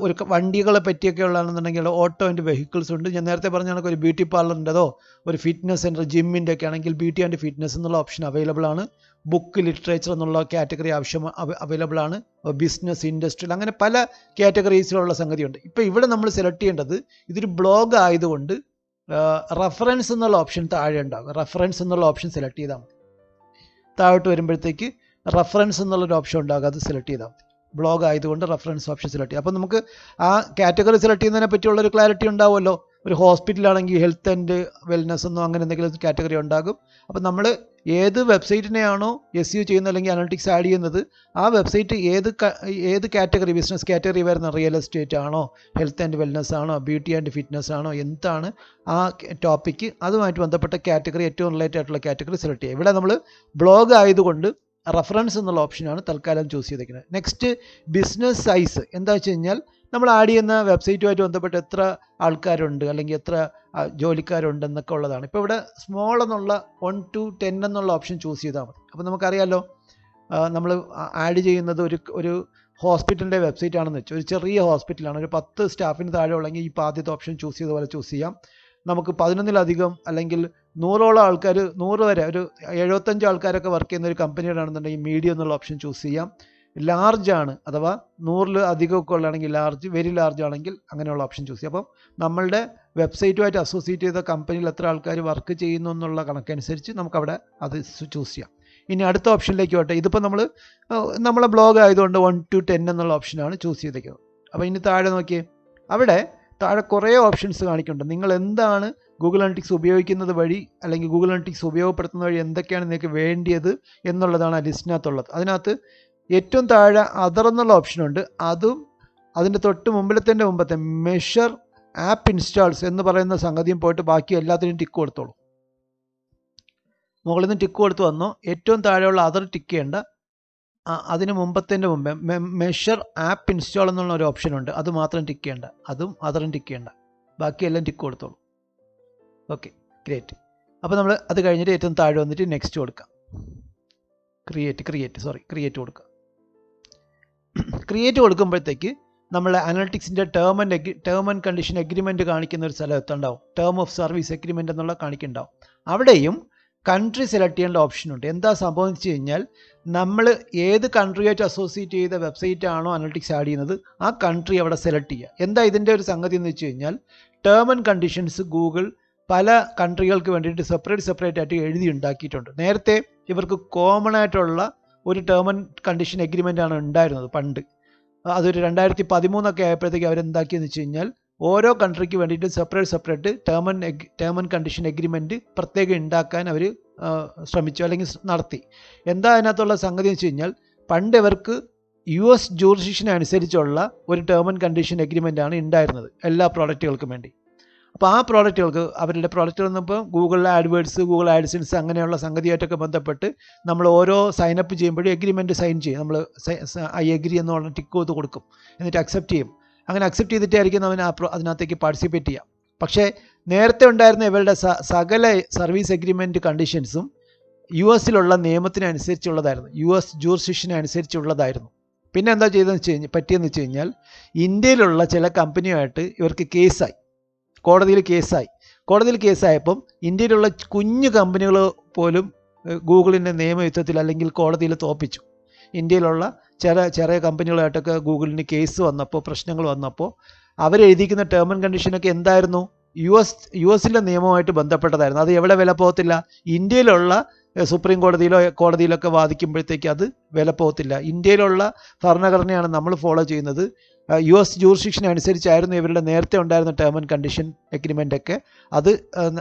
ഒരു വണ്ടികളെ പറ്റിയൊക്കെ ഉള്ളതാണെന്നുണ്ടെങ്കിൽ ഓട്ടോ ആൻഡ് വെഹിക്കിൾസ് ഉണ്ട്. ഞാൻ നേരത്തെ പറഞ്ഞ കണക്ക് ഒരു ബ്യൂട്ടി പാർലറിൻ്റെതോ ഒരു ഫിറ്റ്നസ് സെൻറ്റർ ജിമ്മിൻ്റെ ഒക്കെ ആണെങ്കിൽ ബ്യൂട്ടി ആൻഡ് ഫിറ്റ്നസ് എന്നുള്ള ഓപ്ഷൻ അവൈലബിൾ ആണ്. ബുക്ക്, ലിറ്ററേച്ചർ എന്നുള്ള കാറ്റഗറി അവൈലബിൾ ആണ്. ബിസിനസ്, ഇൻഡസ്ട്രിയൽ, അങ്ങനെ പല കാറ്റഗറീസിലുള്ള സംഗതിയുണ്ട്. ഇപ്പോൾ ഇവിടെ നമ്മൾ സെലക്ട് ചെയ്യേണ്ടത്, ഇതൊരു ബ്ലോഗ് ആയതുകൊണ്ട് റെഫറൻസ് എന്നുള്ള ഓപ്ഷൻ താഴെ ഉണ്ടാകും. റെഫറൻസ് എന്നുള്ള ഓപ്ഷൻ സെലക്ട് ചെയ്താൽ മതി. താഴോട്ട് വരുമ്പോഴത്തേക്ക് റെഫറൻസ് എന്നുള്ളൊരു ഓപ്ഷൻ ഉണ്ടാകും, അത് സെലക്ട് ചെയ്താൽ മതി. ബ്ലോഗ് ആയതുകൊണ്ട് റെഫറൻസ് ഓപ്ഷൻ സെലക്ട് ചെയ്യുക. അപ്പോൾ നമുക്ക് ആ കാറ്റഗറി സെലക്ട് ചെയ്യുന്നതിനെ പറ്റിയുള്ളൊരു ക്ലാരിറ്റി ഉണ്ടാവുമല്ലോ. ഒരു ഹോസ്പിറ്റലാണെങ്കിൽ ഹെൽത്ത് ആൻഡ് വെൽനെസ് എന്നോ അങ്ങനെ എന്തെങ്കിലും കാറ്റഗറി ഉണ്ടാകും. അപ്പോൾ നമ്മൾ ഏത് വെബ്സൈറ്റിനെയാണോ SEO ചെയ്യുന്നത് അല്ലെങ്കിൽ അനലിറ്റിക്സ് ആഡ് ചെയ്യുന്നത്, ആ വെബ്സൈറ്റ് ഏത് കാറ്റഗറി, ബിസിനസ് കാറ്റഗറി വരുന്ന, റിയൽ എസ്റ്റേറ്റ് ആണോ, ഹെൽത്ത് ആൻഡ് വെൽനെസ് ആണോ, ബ്യൂട്ടി ആൻഡ് ഫിറ്റ്നസ് ആണോ, എന്താണ് ആ ടോപ്പിക്ക്, അതുമായിട്ട് ബന്ധപ്പെട്ട കാറ്റഗറി, ഏറ്റവും റിലേറ്റഡ് ആയിട്ടുള്ള കാറ്റഗറി സെലക്ട് ചെയ്യുക. ഇവിടെ നമ്മൾ ബ്ലോഗ് ആയതുകൊണ്ട് റെഫറൻസ് എന്നുള്ള ഓപ്ഷനാണ് തൽക്കാലം ചൂസ് ചെയ്തിരിക്കുന്നത്. Next business size. എന്താ വെച്ച് കഴിഞ്ഞാൽ നമ്മൾ ആഡ് ചെയ്യുന്ന വെബ്സൈറ്റുമായിട്ട് ബന്ധപ്പെട്ട് എത്ര ആൾക്കാരുണ്ട് അല്ലെങ്കിൽ എത്ര ജോലിക്കാരുണ്ട് എന്നൊക്കെ ഉള്ളതാണ്. ഇപ്പോൾ ഇവിടെ സ്മോൾ എന്നുള്ള 1 to 10 എന്നുള്ള ഓപ്ഷൻ ചൂസ് ചെയ്താൽ മതി. അപ്പോൾ നമുക്കറിയാമല്ലോ നമ്മൾ ആഡ് ചെയ്യുന്നത് ഒരു ഹോസ്പിറ്റലിൻ്റെ വെബ്സൈറ്റ് ആണെന്ന് വെച്ചാൽ ഒരു ചെറിയ ഹോസ്പിറ്റലാണ്, ഒരു 10 സ്റ്റാഫിന് താഴെ ഉള്ളെങ്കിൽ ഈ ആദ്യത്തെ ഓപ്ഷൻ ചൂസ് ചെയ്ത പോലെ ചൂസ് ചെയ്യാം. നമുക്ക് 11-ലധികം അല്ലെങ്കിൽ 100ഓളം ആൾക്കാർ, 100 വരെ ഒരു 75 ആൾക്കാരൊക്കെ വർക്ക് ചെയ്യുന്ന ഒരു കമ്പനിയുടെ ആണെന്നുണ്ടെങ്കിൽ മീഡിയം എന്നുള്ള ഓപ്ഷൻ ചൂസ് ചെയ്യാം. ലാർജ് ആണ് അഥവാ 100-ൽ അധികമൊക്കെ ഉള്ളതാണെങ്കിൽ ലാർജ്, വെരി ലാർജ് ആണെങ്കിൽ അങ്ങനെയുള്ള ഓപ്ഷൻ ചൂസ് ചെയ്യാം. അപ്പം നമ്മളുടെ വെബ്സൈറ്റുമായിട്ട് അസോസിയേറ്റ് ചെയ്ത കമ്പനിയിൽ എത്ര ആൾക്കാർ വർക്ക് ചെയ്യുന്നു എന്നുള്ള കണക്കനുസരിച്ച് നമുക്കവിടെ അത് ചൂസ് ചെയ്യാം. ഇനി അടുത്ത ഓപ്ഷനിലേക്ക് പോട്ടെ. ഇതിപ്പോൾ നമ്മളെ ബ്ലോഗ് ആയതുകൊണ്ട് 1 to 10 എന്നുള്ള ഓപ്ഷനാണ് ചൂസ് ചെയ്തേക്കുന്നത്. അപ്പോൾ ഇനി താഴെ നോക്കിയേ, അവിടെ താഴെ കുറേ ഓപ്ഷൻസ് കാണിക്കുന്നുണ്ട്. നിങ്ങൾ എന്താണ് ഗൂഗിൾ അനലിറ്റിക്സ് ഉപയോഗിക്കുന്നത് വഴി അല്ലെങ്കിൽ ഗൂഗിൾ അനലിറ്റിക്സ് ഉപയോഗപ്പെടുത്തുന്ന വഴി എന്തൊക്കെയാണ് നിങ്ങൾക്ക് വേണ്ടിയത് എന്നുള്ളതാണ് ആ ലിസ്റ്റിനകത്തുള്ളത്. അതിനകത്ത് ഏറ്റവും താഴെ അതർ എന്നുള്ള ഓപ്ഷനുണ്ട്. അതും അതിൻ്റെ തൊട്ട് മുമ്പത്തെ മെഷർ ആപ്പ് ഇൻസ്റ്റാൾസ് എന്ന് പറയുന്ന സംഗതിയും പോയിട്ട് ബാക്കി എല്ലാത്തിനും ടിക്ക് കൊടുത്തോളൂ. മുകളിൽ നിന്ന് ടിക്ക് കൊടുത്ത് വന്നോ, ഏറ്റവും താഴെയുള്ള അതർ ടിക്ക് ചെയ്യേണ്ട, അതിന് മുമ്പേ മെഷർ ആപ്പ് ഇൻസ്റ്റാൾ എന്നുള്ള ഒരു ഓപ്ഷൻ ഉണ്ട്, അത് മാത്രം ടിക്ക് ചെയ്യേണ്ട, അതും അതറും ടിക്ക് ചെയ്യേണ്ട, ബാക്കിയെല്ലാം ടിക്ക് കൊടുത്തോളൂ. Okay, great. അപ്പോൾ നമ്മൾ അത് കഴിഞ്ഞിട്ട് ഏറ്റവും താഴെ വന്നിട്ട് നെക്സ്റ്റ് കൊടുക്കാം. ക്രിയേറ്റ് കൊടുക്കുക. ക്രിയേറ്റ് കൊടുക്കുമ്പോഴത്തേക്ക് നമ്മൾ അനലിറ്റിക്സിൻ്റെ ടേം ആൻഡ് കണ്ടീഷൻ എഗ്രിമെൻറ്റ് കാണിക്കുന്ന ഒരു സ്ഥലം എത്തുണ്ടാവും. ടേം ഓഫ് സർവീസ് എഗ്രിമെൻ്റ് എന്നുള്ള കാണിക്കുന്നുണ്ടാവും. അവിടെയും കൺട്രി സെലക്ട് ചെയ്യേണ്ട ഓപ്ഷനുണ്ട്. എന്താ സംഭവിച്ചു കഴിഞ്ഞാൽ നമ്മൾ ഏത് കൺട്രിയായിട്ട് അസോസിയേറ്റ് ചെയ്ത വെബ്സൈറ്റ് ആണോ അനലിറ്റിക്സ് ആഡ് ചെയ്യുന്നത് ആ കൺട്രി അവിടെ സെലക്ട് ചെയ്യുക. എന്താ ഇതിൻ്റെ ഒരു സംഗതി എന്ന് വെച്ച് കഴിഞ്ഞാൽ ടേം ആൻഡ് കണ്ടീഷൻസ് ഗൂഗിൾ പല കൺട്രികൾക്ക് വേണ്ടിയിട്ട് സെപ്പറേറ്റ് ആയിട്ട് എഴുതി ഉണ്ടാക്കിയിട്ടുണ്ട്. നേരത്തെ ഇവർക്ക് കോമൺ ആയിട്ടുള്ള ഒരു ടേം ആൻഡ് കണ്ടീഷൻ എഗ്രിമെൻ്റ് ആണ് ഉണ്ടായിരുന്നത് പണ്ട്. അതൊരു 2013 ആയപ്പോഴത്തേക്ക് അവരെന്താക്കിയെന്ന് വെച്ച് കഴിഞ്ഞാൽ ഓരോ കൺട്രിക്ക് വേണ്ടിയിട്ട് separate term and condition agreement പ്രത്യേകം ഉണ്ടാക്കാൻ അവർ ശ്രമിച്ചു അല്ലെങ്കിൽ നടത്തി. എന്താ അതിനകത്തുള്ള സംഗതി എന്ന് വെച്ച് കഴിഞ്ഞാൽ പണ്ട് ഇവർക്ക് US ജൂറിസ്ഡിക്ഷൻ അനുസരിച്ചുള്ള ഒരു ടേം ആൻഡ് കണ്ടീഷൻ എഗ്രിമെൻ്റ് ആണ് ഉണ്ടായിരുന്നത് എല്ലാ പ്രോഡക്റ്റുകൾക്കും വേണ്ടി. അപ്പോൾ ആ പ്രോഡക്റ്റുകൾക്ക് അവരുടെ പ്രോഡക്റ്റുകൾ എന്നിപ്പോൾ ഗൂഗിൾ ആഡ്വേർഡ്സ്, ഗൂഗിൾ ആഡ്സെൻസ് അങ്ങനെയുള്ള സംഗതിയായിട്ടൊക്കെ ബന്ധപ്പെട്ട് നമ്മൾ ഓരോ സൈനപ്പ് ചെയ്യുമ്പോഴും എഗ്രിമെൻറ്റ് സൈൻ ചെയ്യും. നമ്മൾ ഐ എഗ്രി എന്ന് പറഞ്ഞ ടിക്ക് ചെയ്ത് കൊടുക്കും, എന്നിട്ട് അക്സെപ്റ്റ് ചെയ്യും. അങ്ങനെ അക്സെപ്റ്റ് ചെയ്തിട്ടായിരിക്കും അവൻ അതിനകത്തേക്ക് പാർട്ടിസിപ്പേറ്റ് ചെയ്യാം. പക്ഷേ നേരത്തെ ഉണ്ടായിരുന്ന ഇവരുടെ സകല സർവീസ് എഗ്രിമെൻറ്റ് കണ്ടീഷൻസും US-ലുള്ള നിയമത്തിനനുസരിച്ചുള്ളതായിരുന്നു, US ജൂറിസ്ഡിക്ഷൻ അനുസരിച്ചുള്ളതായിരുന്നു. പിന്നെ എന്താ പറ്റിയെന്ന് വെച്ച് കഴിഞ്ഞാൽ ഇന്ത്യയിലുള്ള ചില കമ്പനിയുമായിട്ട് ഇവർക്ക് കേസായി, കോടതിയിൽ കേസായപ്പം ഇന്ത്യയിലുള്ള കുഞ്ഞു കമ്പനികൾ പോലും ഗൂഗിളിൻ്റെ നിയമയുദ്ധത്തിൽ അല്ലെങ്കിൽ കോടതിയിൽ തോൽപ്പിച്ചു. ഇന്ത്യയിലുള്ള ചെറിയ കമ്പനികളായിട്ടൊക്കെ ഗൂഗിളിന് കേസ് വന്നപ്പോൾ, പ്രശ്നങ്ങൾ വന്നപ്പോൾ അവരെഴുതിക്കുന്ന ടേം ആൻഡ് കണ്ടീഷനൊക്കെ എന്തായിരുന്നു, US-ലെ നിയമവുമായിട്ട് ബന്ധപ്പെട്ടതായിരുന്നു. അത് എവിടെ വില പോകത്തില്ല, ഇന്ത്യയിലുള്ള സുപ്രീം കോടതിയിലൊക്കെ വാദിക്കുമ്പോഴത്തേക്ക് അത് വില പോകത്തില്ല. ഇന്ത്യയിലുള്ള ഭരണഘടനയാണ് നമ്മൾ ഫോളോ ചെയ്യുന്നത്. US ജൂറിസ്ഡിക്ഷൻ അനുസരിച്ചായിരുന്നു ഇവരുടെ നേരത്തെ ഉണ്ടായിരുന്ന ടേം ആൻഡ് കണ്ടീഷൻ എഗ്രിമെൻ്റ് ഒക്കെ. അത്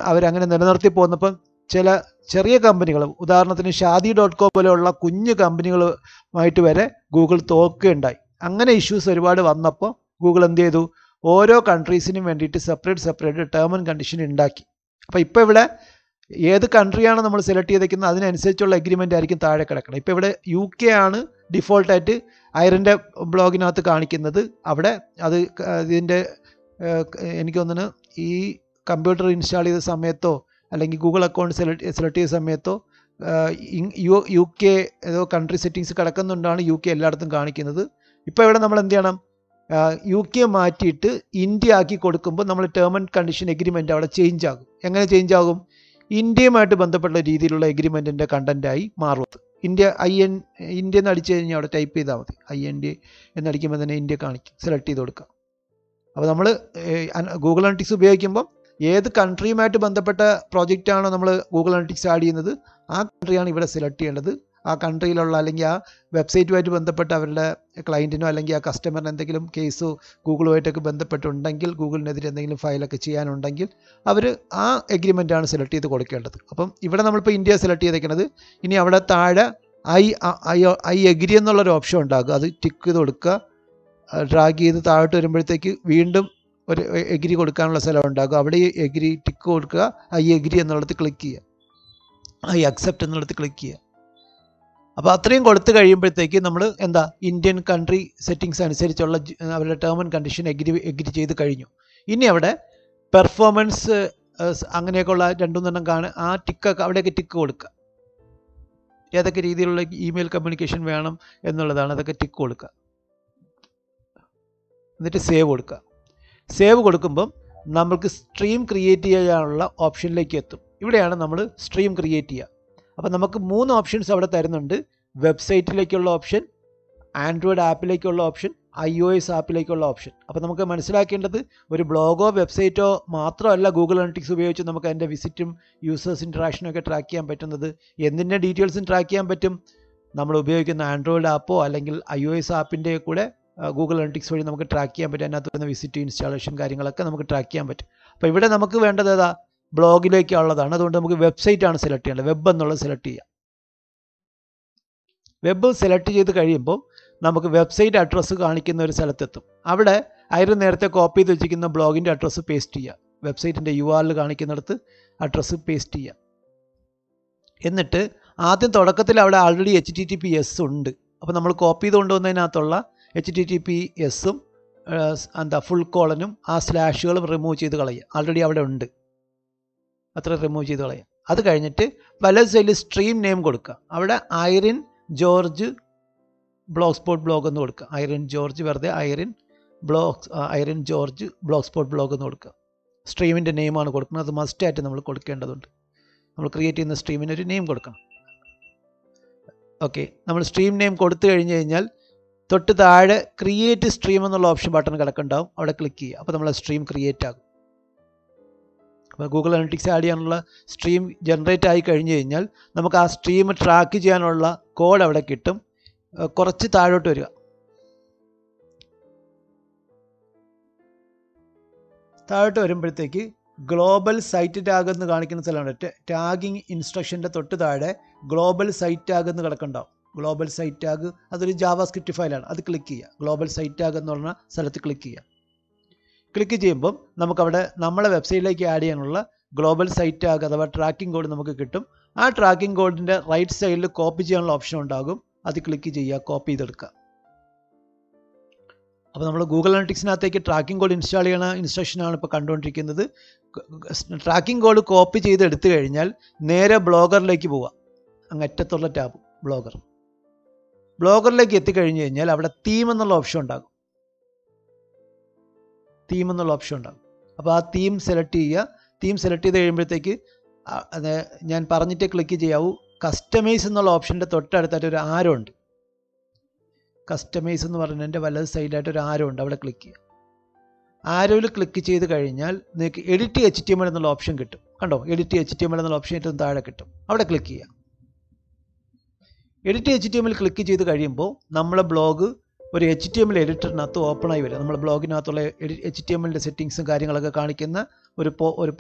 അവരങ്ങനെ നിലനിർത്തി പോന്നപ്പം ചില ചെറിയ കമ്പനികൾ, ഉദാഹരണത്തിന് Shaadi.com പോലെയുള്ള കുഞ്ഞു കമ്പനികളുമായിട്ട് വരെ ഗൂഗിൾ തോൽക്കുകയുണ്ടായി. അങ്ങനെ ഇഷ്യൂസ് ഒരുപാട് വന്നപ്പോൾ ഗൂഗിൾ എന്ത് ചെയ്തു, ഓരോ കൺട്രീസിനും വേണ്ടിയിട്ട് സെപ്പറേറ്റ് ടേം ആൻഡ് കണ്ടീഷൻ ഉണ്ടാക്കി. അപ്പോൾ ഇപ്പോൾ ഇവിടെ ഏത് കൺട്രിയാണ് നമ്മൾ സെലക്ട് ചെയ്തേക്കുന്നത് അതിനനുസരിച്ചുള്ള എഗ്രിമെൻ്റ് ആയിരിക്കും താഴെ കിടക്കണം. ഇപ്പോൾ ഇവിടെ UK ആണ് ഡിഫോൾട്ടായിട്ട് ഐറിൻ്റെ ബ്ലോഗിനകത്ത് കാണിക്കുന്നത്. അവിടെ ഇതിൻ്റെ എനിക്ക് തോന്നുന്നു ഈ കമ്പ്യൂട്ടർ ഇൻസ്റ്റാൾ ചെയ്ത സമയത്തോ അല്ലെങ്കിൽ ഗൂഗിൾ അക്കൗണ്ട് സെലക്ട് ചെയ്ത സമയത്തോ UK ഏതോ കൺട്രി സെറ്റിങ്സ് കിടക്കുന്നുണ്ടാണ് UK എല്ലായിടത്തും കാണിക്കുന്നത്. ഇപ്പോൾ ഇവിടെ നമ്മൾ എന്ത് ചെയ്യണം, UK മാറ്റിയിട്ട് ഇന്ത്യ ആക്കി കൊടുക്കുമ്പോൾ നമ്മൾ ടേം ആൻഡ് കണ്ടീഷൻ എഗ്രിമെൻ്റ് അവിടെ ചേഞ്ച് ആകും. എങ്ങനെ ചേഞ്ച് ആകും, ഇന്ത്യയുമായിട്ട് ബന്ധപ്പെട്ട രീതിയിലുള്ള എഗ്രിമെൻറ്റിൻ്റെ കണ്ടൻറ്റായി മാറും. ഇന്ത്യ എന്ന് അടിച്ചു കഴിഞ്ഞാൽ അവിടെ ടൈപ്പ് ചെയ്താൽ മതി, IND എന്നടിക്കുമ്പോൾ തന്നെ ഇന്ത്യ കാണിക്കും, സെലക്ട് ചെയ്ത് കൊടുക്കുക. അപ്പോൾ നമ്മൾ ഗൂഗിൾ അനലിറ്റിക്സ് ഉപയോഗിക്കുമ്പം ഏത് കൺട്രിയുമായിട്ട് ബന്ധപ്പെട്ട പ്രോജക്റ്റാണോ നമ്മൾ ഗൂഗിൾ അനലിറ്റിക്സ് ആഡ് ചെയ്യുന്നത് ആ കൺട്രിയാണ് ഇവിടെ സെലക്ട് ചെയ്യേണ്ടത്. ആ കൺട്രിയിലുള്ള അല്ലെങ്കിൽ ആ വെബ്സൈറ്റുമായിട്ട് ബന്ധപ്പെട്ട അവരുടെ ക്ലയൻറ്റിനോ അല്ലെങ്കിൽ ആ കസ്റ്റമറിന് എന്തെങ്കിലും കേസോ ഗൂഗിളുമായിട്ടൊക്കെ ബന്ധപ്പെട്ടുണ്ടെങ്കിൽ, ഗൂഗിളിനെതിരെ എന്തെങ്കിലും ഫയലൊക്കെ ചെയ്യാനുണ്ടെങ്കിൽ അവർ ആ എഗ്രിമെൻ്റാണ് സെലക്ട് ചെയ്ത് കൊടുക്കേണ്ടത്. അപ്പം ഇവിടെ നമ്മളിപ്പോൾ ഇന്ത്യ സെലക്ട് ചെയ്തേക്കുന്നത്. ഇനി അവിടെ താഴെ ഐ എഗ്രി എന്നുള്ളൊരു ഓപ്ഷൻ ഉണ്ടാകും, അത് ടിക്ക് ചെയ്ത് കൊടുക്കുക. ഡ്രാഗ് ചെയ്ത് താഴോട്ട് വരുമ്പോഴത്തേക്ക് വീണ്ടും ഒരു എഗ്രി കൊടുക്കാനുള്ള സ്ഥലം ഉണ്ടാകും. അവിടെ എഗ്രി ടിക്ക് കൊടുക്കുക, ഐ എഗ്രി എന്നുള്ളത് ക്ലിക്ക് ചെയ്യുക, ഐ അക്സെപ്റ്റ് എന്നുള്ളത് ക്ലിക്ക് ചെയ്യുക. അപ്പോൾ അത്രയും കൊടുത്തു കഴിയുമ്പോഴത്തേക്ക് നമ്മൾ എന്താ ഇന്ത്യൻ കൺട്രി സെറ്റിങ്സ് അനുസരിച്ചുള്ള അവരുടെ ടേം ആൻഡ് കണ്ടീഷൻ എഗ്രി ചെയ്ത് കഴിഞ്ഞു. ഇനി അവിടെ പെർഫോമൻസ് അങ്ങനെയൊക്കെയുള്ള 2-3 കാണുക, ആ ടിക്കൊക്കെ അവിടെയൊക്കെ ടിക്ക് കൊടുക്കുക. ഏതൊക്കെ രീതിയിലുള്ള ഇമെയിൽ കമ്മ്യൂണിക്കേഷൻ വേണം എന്നുള്ളതാണ്, അതൊക്കെ ടിക്ക് കൊടുക്കുക. എന്നിട്ട് സേവ് കൊടുക്കുക. സേവ് കൊടുക്കുമ്പം നമ്മൾക്ക് സ്ട്രീം ക്രിയേറ്റ് ചെയ്യാനുള്ള ഓപ്ഷനിലേക്ക് എത്തും. ഇവിടെയാണ് നമ്മൾ സ്ട്രീം ക്രിയേറ്റ് ചെയ്യുക. അപ്പോൾ നമുക്ക് 3 ഓപ്ഷൻസ് അവിടെ തരുന്നുണ്ട്. വെബ്സൈറ്റിലേക്കുള്ള ഓപ്ഷൻ, ആൻഡ്രോയിഡ് ആപ്പിലേക്കുള്ള ഓപ്ഷൻ, iOS ആപ്പിലേക്കുള്ള ഓപ്ഷൻ. അപ്പോൾ നമുക്ക് മനസ്സിലാക്കേണ്ടത് ഒരു ബ്ലോഗോ വെബ്സൈറ്റോ മാത്രമല്ല ഗൂഗിൾ അനലിറ്റിക്സ് ഉപയോഗിച്ച് നമുക്ക് അതിൻ്റെ വിസിറ്റും യൂസേഴ്സ് ഇൻട്രാക്ഷനും ഒക്കെ ട്രാക്ക് ചെയ്യാൻ പറ്റുന്നത്. എന്തിൻ്റെ ഡീറ്റെയിൽസും ട്രാക്ക് ചെയ്യാൻ പറ്റും. നമ്മൾ ഉപയോഗിക്കുന്ന ആൻഡ്രോയിഡ് ആപ്പോ അല്ലെങ്കിൽ iOS ആപ്പിൻ്റെ കൂടെ ഗൂഗിൾ അനലിറ്റിക്സ് വഴി നമുക്ക് ട്രാക്ക് ചെയ്യാൻ പറ്റും. അതിനകത്ത് വരുന്ന വിസിറ്റ്, ഇൻസ്റ്റാളേഷൻ കാര്യങ്ങളൊക്കെ നമുക്ക് ട്രാക്ക് ചെയ്യാൻ പറ്റും. അപ്പോൾ ഇവിടെ നമുക്ക് വേണ്ടത് ഏതാ? ബ്ലോഗിലേക്കുള്ളതാണ്. അതുകൊണ്ട് നമുക്ക് വെബ്സൈറ്റാണ് സെലക്ട് ചെയ്യേണ്ടത്. വെബ് എന്നുള്ളത് സെലക്ട് ചെയ്യാം. വെബ് സെലക്ട് ചെയ്ത് കഴിയുമ്പോൾ നമുക്ക് വെബ്സൈറ്റ് അഡ്രസ്സ് കാണിക്കുന്ന ഒരു സ്ഥലത്തെത്തും. അവിടെ അതിന് നേരത്തെ കോപ്പി ചെയ്ത് വെച്ചിരിക്കുന്ന ബ്ലോഗിൻ്റെ അഡ്രസ്സ് പേസ്റ്റ് ചെയ്യുക. വെബ്സൈറ്റിൻ്റെ URL കാണിക്കുന്നിടത്ത് അഡ്രസ്സ് പേസ്റ്റ് ചെയ്യുക. എന്നിട്ട് ആദ്യം തുടക്കത്തിൽ അവിടെ ആൾറെഡി HTTPS ഉണ്ട്. അപ്പോൾ നമ്മൾ കോപ്പി ചെയ്ത് കൊണ്ടുവന്നതിനകത്തുള്ള HTTPS-ഉം ഫുൾ കോളനും ആ സ്ലാഷുകളും റിമൂവ് ചെയ്ത് കളയുക. ആൾറെഡി അവിടെ ഉണ്ട്, അത്ര റിമൂവ് ചെയ്ത് കളയുക. അത് കഴിഞ്ഞിട്ട് വലത് സൈഡിൽ സ്ട്രീം നെയിം കൊടുക്കുക. അവിടെ Irene George blog spot blog എന്ന് കൊടുക്കുക. ഐറിൻ ജോർജ് വെറുതെ Irene George blog spot blog എന്ന് കൊടുക്കുക. സ്ട്രീമിൻ്റെ നെയിമാണ് കൊടുക്കുന്നത്. അത് മസ്റ്റായിട്ട് നമ്മൾ കൊടുക്കേണ്ടതുണ്ട്. നമ്മൾ ക്രിയേറ്റ് ചെയ്യുന്ന സ്ട്രീമിന് ഒരു നെയിം കൊടുക്കണം. ഓക്കെ, നമ്മൾ സ്ട്രീം നെയിം കൊടുത്തു കഴിഞ്ഞ് കഴിഞ്ഞാൽ തൊട്ട് താഴെ ക്രിയേറ്റ് സ്ട്രീം എന്നുള്ള ഓപ്ഷൻ ബട്ടൺ കിടക്കുന്നുണ്ടാവും. അവിടെ ക്ലിക്ക് ചെയ്യുക. അപ്പോൾ നമ്മൾ സ്ട്രീം ക്രിയേറ്റ് ആകും. അപ്പോൾ ഗൂഗിൾ അനലിറ്റിക്സ് ആഡ് ചെയ്യാനുള്ള സ്ട്രീം ജനറേറ്റ് ആയി കഴിഞ്ഞ് കഴിഞ്ഞാൽ നമുക്ക് ആ സ്ട്രീം ട്രാക്ക് ചെയ്യാനുള്ള കോഡ് അവിടെ കിട്ടും. കുറച്ച് താഴോട്ട് വരിക. താഴോട്ട് വരുമ്പോഴത്തേക്ക് ഗ്ലോബൽ സൈറ്റ് ടാഗ് എന്ന് കാണിക്കുന്ന സ്ഥലമുണ്ട്. ടാഗിങ് ഇൻസ്ട്രക്ഷൻ്റെ തൊട്ട് താഴെ ഗ്ലോബൽ സൈറ്റ് ടാഗ് എന്ന് കിടക്കുന്നുണ്ടാവും. ഗ്ലോബൽ സൈറ്റ് ടാഗ് അതൊരു ജാവാസ്ക്രിപ്റ്റ് ഫയലാണ്. അത് ക്ലിക്ക് ചെയ്യുക. ഗ്ലോബൽ സൈറ്റ് ടാഗ് എന്ന് പറഞ്ഞ സ്ഥലത്ത് ക്ലിക്ക് ചെയ്യുക. ക്ലിക്ക് ചെയ്യുമ്പം നമുക്കവിടെ നമ്മളെ വെബ്സൈറ്റിലേക്ക് ആഡ് ചെയ്യാനുള്ള ഗ്ലോബൽ സൈറ്റ് ടാഗ് അഥവാ ട്രാക്കിംഗ് കോഡ് നമുക്ക് കിട്ടും. ആ ട്രാക്കിംഗ് കോഡിൻ്റെ റൈറ്റ് സൈഡിൽ കോപ്പി ചെയ്യാനുള്ള ഓപ്ഷൻ ഉണ്ടാകും. അത് ക്ലിക്ക് ചെയ്യുക, കോപ്പി ചെയ്തെടുക്കുക. അപ്പോൾ നമ്മൾ ഗൂഗിൾ അനലിറ്റിക്സിനകത്തേക്ക് ട്രാക്കിംഗ് കോഡ് ഇൻസ്റ്റാൾ ചെയ്യണ ഇൻസ്ട്രക്ഷനാണ് ഇപ്പോൾ കണ്ടുകൊണ്ടിരിക്കുന്നത്. ട്രാക്കിംഗ് കോഡ് കോപ്പി ചെയ്ത് എടുത്തു കഴിഞ്ഞാൽ നേരെ ബ്ലോഗറിലേക്ക് പോവുക. അങ്ങറ്റത്തുള്ള ടാബ് ബ്ലോഗർ. ബ്ലോഗറിലേക്ക് എത്തിക്കഴിഞ്ഞ് കഴിഞ്ഞാൽ അവിടെ തീം എന്നുള്ള ഓപ്ഷൻ ഉണ്ടാകും. അപ്പോൾ ആ തീം സെലക്ട് ചെയ്യുക. തീം സെലക്ട് ചെയ്ത് കഴിയുമ്പോഴത്തേക്ക് ഞാൻ പറഞ്ഞിട്ട് ക്ലിക്ക് ചെയ്യാവൂ. കസ്റ്റമൈസ് എന്നുള്ള ഓപ്ഷൻ്റെ തൊട്ടടുത്തായിട്ട് ഒരു ആരോ ഉണ്ട്. കസ്റ്റമൈസ് എന്ന് പറഞ്ഞതിൻ്റെ വലത് സൈഡിലായിട്ട് ഒരു ആരോ ഉണ്ട്. അവിടെ ക്ലിക്ക് ചെയ്യുക. ആരോയിൽ ക്ലിക്ക് ചെയ്ത് കഴിഞ്ഞാൽ നിങ്ങൾക്ക് എഡിറ്റ് HTML എന്നുള്ള ഓപ്ഷൻ കിട്ടും. കണ്ടോ, എഡിറ്റ് HTML എന്നുള്ള ഓപ്ഷൻ ഏറ്റവും താഴെ കിട്ടും. അവിടെ ക്ലിക്ക് ചെയ്യുക. എഡിറ്റ് HTML ക്ലിക്ക് ചെയ്ത് കഴിയുമ്പോൾ നമ്മളെ ബ്ലോഗ് ഒരു HTML എഡിറ്ററിനകത്ത് ഓപ്പണായി വരും. നമ്മുടെ ബ്ലോഗിനകത്തുള്ള HTML സെറ്റിങ്സും കാര്യങ്ങളൊക്കെ കാണിക്കുന്ന ഒരു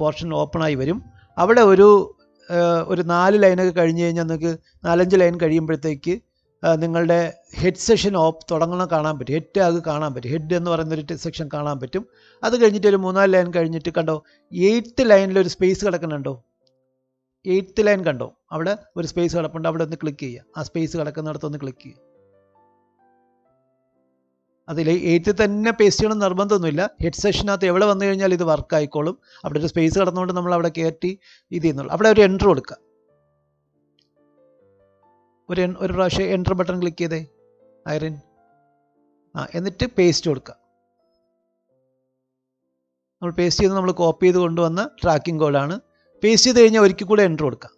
പോർഷൻ ഓപ്പണായി വരും. അവിടെ ഒരു 4 ലൈനൊക്കെ കഴിഞ്ഞ് കഴിഞ്ഞാൽ നിങ്ങൾക്ക് 4-5 ലൈൻ കഴിയുമ്പോഴത്തേക്ക് നിങ്ങളുടെ ഹെഡ് സെഷൻ തുടങ്ങണം കാണാൻ പറ്റും. ഹെഡ് ടാഗ് കാണാൻ പറ്റും. ഹെഡ് എന്ന് പറയുന്നൊരു സെക്ഷൻ കാണാൻ പറ്റും. അത് കഴിഞ്ഞിട്ട് ഒരു 3-4 ലൈൻ കഴിഞ്ഞിട്ട് കണ്ടോ 8th ലൈനിൽ ഒരു സ്പേസ് കിടക്കുന്നുണ്ടോ? 8th ലൈൻ കണ്ടോ? അവിടെ ഒരു സ്പേസ് കിടപ്പുണ്ട്. അവിടെ ഒന്ന് ക്ലിക്ക് ചെയ്യുക. ആ സ്പേസ് കിടക്കുന്നിടത്തൊന്ന് ക്ലിക്ക് ചെയ്യുക. അതിൽ 8th തന്നെ പേസ്റ്റ് ചെയ്യണം നിർബന്ധമൊന്നുമില്ല. ഹെഡ് സെഷനകത്ത് എവിടെ വന്നു കഴിഞ്ഞാൽ ഇത് വർക്ക് ആയിക്കോളും. അവിടെ ഒരു സ്പേസ് കിടന്നുകൊണ്ട് നമ്മൾ അവിടെ കയറ്റി ഇത് ചെയ്യുന്നുള്ളൂ. അവിടെ ഒരു എൻട്രി കൊടുക്കുക. ഒരു പ്രാവശ്യം എൻറ്റർ ബട്ടൺ ക്ലിക്ക് ചെയ്തേ ഐറിൻ. എന്നിട്ട് പേസ്റ്റ് കൊടുക്കുക. നമ്മൾ പേസ്റ്റ് ചെയ്ത് നമ്മൾ കോപ്പി ചെയ്ത് കൊണ്ടുവന്ന ട്രാക്കിംഗ് കോഡാണ്. പേസ്റ്റ് ചെയ്ത് കഴിഞ്ഞാൽ ഒരിക്കൽ കൂടെ എൻറ്റർ കൊടുക്കുക.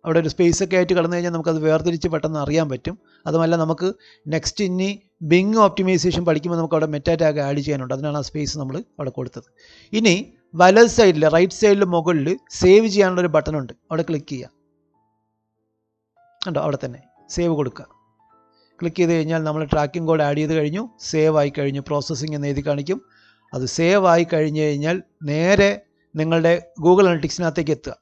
അവിടെ ഒരു സ്പേസ് ഒക്കെ ആയിട്ട് കടന്നു കഴിഞ്ഞാൽ നമുക്കത് വേർതിരിച്ച് പെട്ടെന്ന് അറിയാൻ പറ്റും. അതുമല്ല നമുക്ക് നെക്സ്റ്റ് ഇനി ബിങ് ഓപ്റ്റിമൈസേഷൻ പഠിക്കുമ്പോൾ നമുക്ക് അവിടെ മെറ്റാ ടാഗ് ആഡ് ചെയ്യാനുണ്ട്. അതിനാണ് ആ സ്പേസ് നമ്മൾ അവിടെ കൊടുത്തത്. ഇനി വലത് സൈഡിൽ റൈറ്റ് സൈഡിൽ മുകളിൽ സേവ് ചെയ്യാനുള്ളൊരു ബട്ടൺ ഉണ്ട്. അവിടെ ക്ലിക്ക് ചെയ്യുക. കണ്ടോ, അവിടെ തന്നെ സേവ് കൊടുക്കുക. ക്ലിക്ക് ചെയ്ത് കഴിഞ്ഞാൽ നമ്മൾ ട്രാക്കിംഗ് കോഡ് ആഡ് ചെയ്ത് കഴിഞ്ഞു. സേവ് ആയി കഴിഞ്ഞു. പ്രോസസ്സിംഗ് എന്ന് എഴുതി കാണിക്കും. അത് സേവ് ആയി കഴിഞ്ഞ് കഴിഞ്ഞാൽ നേരെ നിങ്ങളുടെ ഗൂഗിൾ അനലിറ്റിക്സിനകത്തേക്ക് എത്തുക.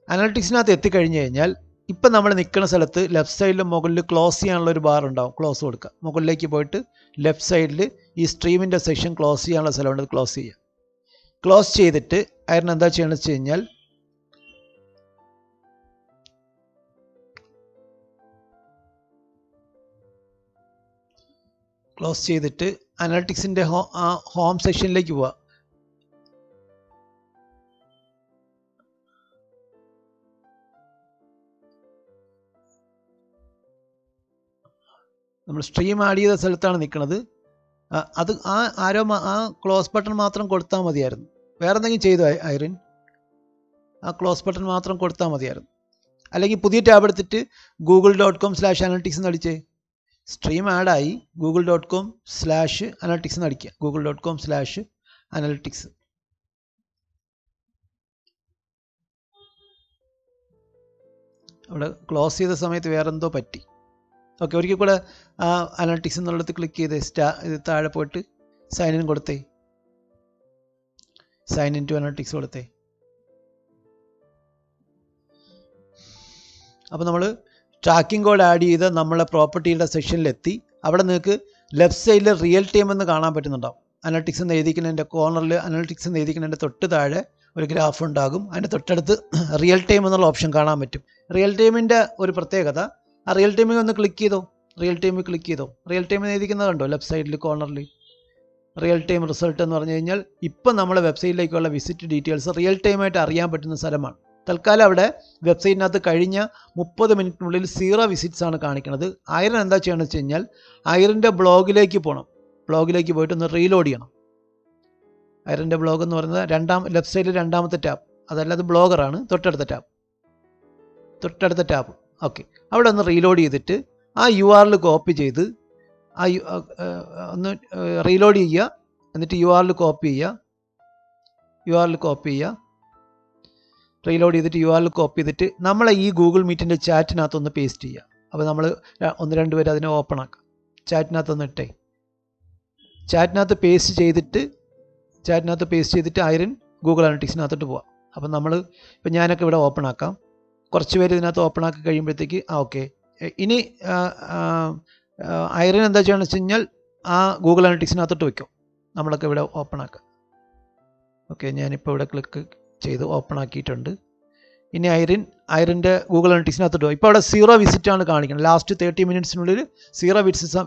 അനലിറ്റിക്സിനകത്ത് എത്തിക്കഴിഞ്ഞ് കഴിഞ്ഞാൽ ഇപ്പം നമ്മൾ നിൽക്കുന്ന സ്ഥലത്ത് ലെഫ്റ്റ് സൈഡിൽ മുകളിൽ ക്ലോസ് ചെയ്യാനുള്ള ഒരു ബാർ ഉണ്ടാവും. ക്ലോസ് കൊടുക്കുക. മുകളിലേക്ക് പോയിട്ട് ലെഫ്റ്റ് സൈഡിൽ ഈ സ്ട്രീമിൻ്റെ സെക്ഷൻ ക്ലോസ് ചെയ്യാനുള്ള സ്ഥലമുണ്ട്. ക്ലോസ് ചെയ്യുക. ക്ലോസ് ചെയ്തിട്ട് അതിന് എന്താ ചെയ്യണമെന്ന് വെച്ച് കഴിഞ്ഞാൽ ക്ലോസ് ചെയ്തിട്ട് അനലിറ്റിക്സിൻ്റെ ഹോം സെക്ഷനിലേക്ക് പോവാം. നമ്മൾ സ്ട്രീം ആഡ് ചെയ്ത സ്ഥലത്താണ് നിൽക്കുന്നത്. അത് ആ ക്ലോസ് ബട്ടൺ മാത്രം കൊടുത്താൽ മതിയായിരുന്നു. വേറെ എന്തെങ്കിലും ചെയ്തോ ഐറിൻ? ആ ക്ലോസ് ബട്ടൺ മാത്രം കൊടുത്താൽ മതിയായിരുന്നു. അല്ലെങ്കിൽ പുതിയ ടാബ് എടുത്തിട്ട് google.com/analytics എന്ന് അടിച്ചേ. സ്ട്രീം ആഡായി google.com/analytics എന്ന് അടിക്കുക. google.com/analytics. അവിടെ ക്ലോസ് ചെയ്ത സമയത്ത് വേറെന്തോ പറ്റി. ഓക്കെ, ഒരിക്കൽ കൂടെ അനലിറ്റിക്സ് എന്നുള്ളത് ക്ലിക്ക് ചെയ്ത് ഇത് താഴെ പോയിട്ട് സൈൻ ഇൻ കൊടുത്തേ. സൈൻ ഇൻ ടു അനലിറ്റിക്സ് കൊടുത്തേ. അപ്പോൾ നമ്മൾ ട്രാക്കിംഗ് കോഡ് ആഡ് ചെയ്ത് നമ്മളെ പ്രോപ്പർട്ടിയുടെ സെക്ഷനിലെത്തി. അവിടെ നിങ്ങൾക്ക് ലെഫ്റ്റ് സൈഡിൽ റിയൽ ടൈം എന്ന് കാണാൻ പറ്റുന്നുണ്ടാവും. അനലിറ്റിക്സ് എന്ന് എഴുതിക്കുന്നതിൻ്റെ കോർണറിൽ അനലിറ്റിക്സ് എന്ന് എഴുതിക്കുന്നതിൻ്റെ തൊട്ട് താഴെ ഒരു ഗ്രാഫ് ഉണ്ടാകും. അതിൻ്റെ തൊട്ടടുത്ത് റിയൽ ടൈം എന്നുള്ള ഓപ്ഷൻ കാണാൻ പറ്റും. റിയൽ ടൈമിൻ്റെ ഒരു പ്രത്യേകത, ആ റിയൽ ടൈമിൽ ഒന്ന് ക്ലിക്ക് ചെയ്തോ. റിയൽ ടൈമിൽ ക്ലിക്ക് ചെയ്തോ. റിയൽ ടൈം എഴുതിക്കുന്നത് കണ്ടോ ലെഫ്റ്റ് സൈഡിൽ കോർണറിൽ? റിയൽ ടൈം റിസൾട്ട് എന്ന് പറഞ്ഞു കഴിഞ്ഞാൽ ഇപ്പം നമ്മളെ വെബ്സൈറ്റിലേക്കുള്ള വിസിറ്റ് ഡീറ്റെയിൽസ് റിയൽ ടൈമായിട്ട് അറിയാൻ പറ്റുന്ന സ്ഥലമാണ്. തൽക്കാലം അവിടെ വെബ്സൈറ്റിനകത്ത് കഴിഞ്ഞ 30 മിനിറ്റിനുള്ളിൽ 0 വിസിറ്റ്സ് ആണ് കാണിക്കുന്നത്. ഐറിൻ എന്താ ചെയ്യണമെന്ന് വെച്ച് കഴിഞ്ഞാൽ ഐറിൻ്റെ ബ്ലോഗിലേക്ക് പോകണം. ബ്ലോഗിലേക്ക് പോയിട്ട് ഒന്ന് റീലോഡ് ചെയ്യണം. ഐറിൻ്റെ ബ്ലോഗ് എന്ന് പറയുന്നത് ലെഫ്റ്റ് സൈഡിൽ രണ്ടാമത്തെ ടാബ്. അതല്ലാതെ ബ്ലോഗറാണ് തൊട്ടടുത്ത ടാബ്. ഓക്കെ, അവിടെ ഒന്ന് റീലോഡ് ചെയ്തിട്ട് ആ URL കോപ്പി ചെയ്ത് ഒന്ന് റീലോഡ് ചെയ്യുക. എന്നിട്ട് URL കോപ്പി ചെയ്യുക. റീലോഡ് ചെയ്തിട്ട് URL കോപ്പി ചെയ്തിട്ട് നമ്മളെ ഈ ഗൂഗിൾ മീറ്റിൻ്റെ ചാറ്റിനകത്തൊന്ന് പേസ്റ്റ് ചെയ്യുക. അപ്പോൾ നമ്മൾ 1-2 പേര് അതിനെ ഓപ്പൺ ആക്കാം. ചാറ്റിനകത്തൊന്ന് ഇട്ടേ. ചാറ്റിനകത്ത് പേസ്റ്റ് ചെയ്തിട്ട് ഐറിൻ ഗൂഗിൾ അനലിറ്റിക്സിനകത്തോട്ട് പോവാം. അപ്പം ഇപ്പം ഞാനൊക്കെ ഇവിടെ ഓപ്പൺ ആക്കാം. കുറച്ച് പേര് ഇതിനകത്ത് ഓപ്പൺ ആക്കി കഴിയുമ്പോഴത്തേക്ക് ഓക്കെ. ഇനി ഐറിൻ എന്താ ചെയ്യണമെന്ന് വെച്ച് കഴിഞ്ഞാൽ ആ ഗൂഗിൾ അനലിറ്റിക്സിനകത്തോട്ട് വയ്ക്കും. നമ്മളൊക്കെ ഇവിടെ ഓപ്പൺ ആക്കാം. ഓക്കെ, ഞാനിപ്പോൾ ഇവിടെ ക്ലിക്ക് ചെയ്ത് ഓപ്പൺ ആക്കിയിട്ടുണ്ട്. ഇനി ഐറിൻ്റെ ഗൂഗിൾ അനലിറ്റിക്സിനകത്തോട്ട് പോകും. ഇപ്പോൾ അവിടെ 0 വിസിറ്റാണ് കാണിക്കുന്നത്. ലാസ്റ്റ് 30 മിനിറ്റ്സിനുള്ളിൽ 0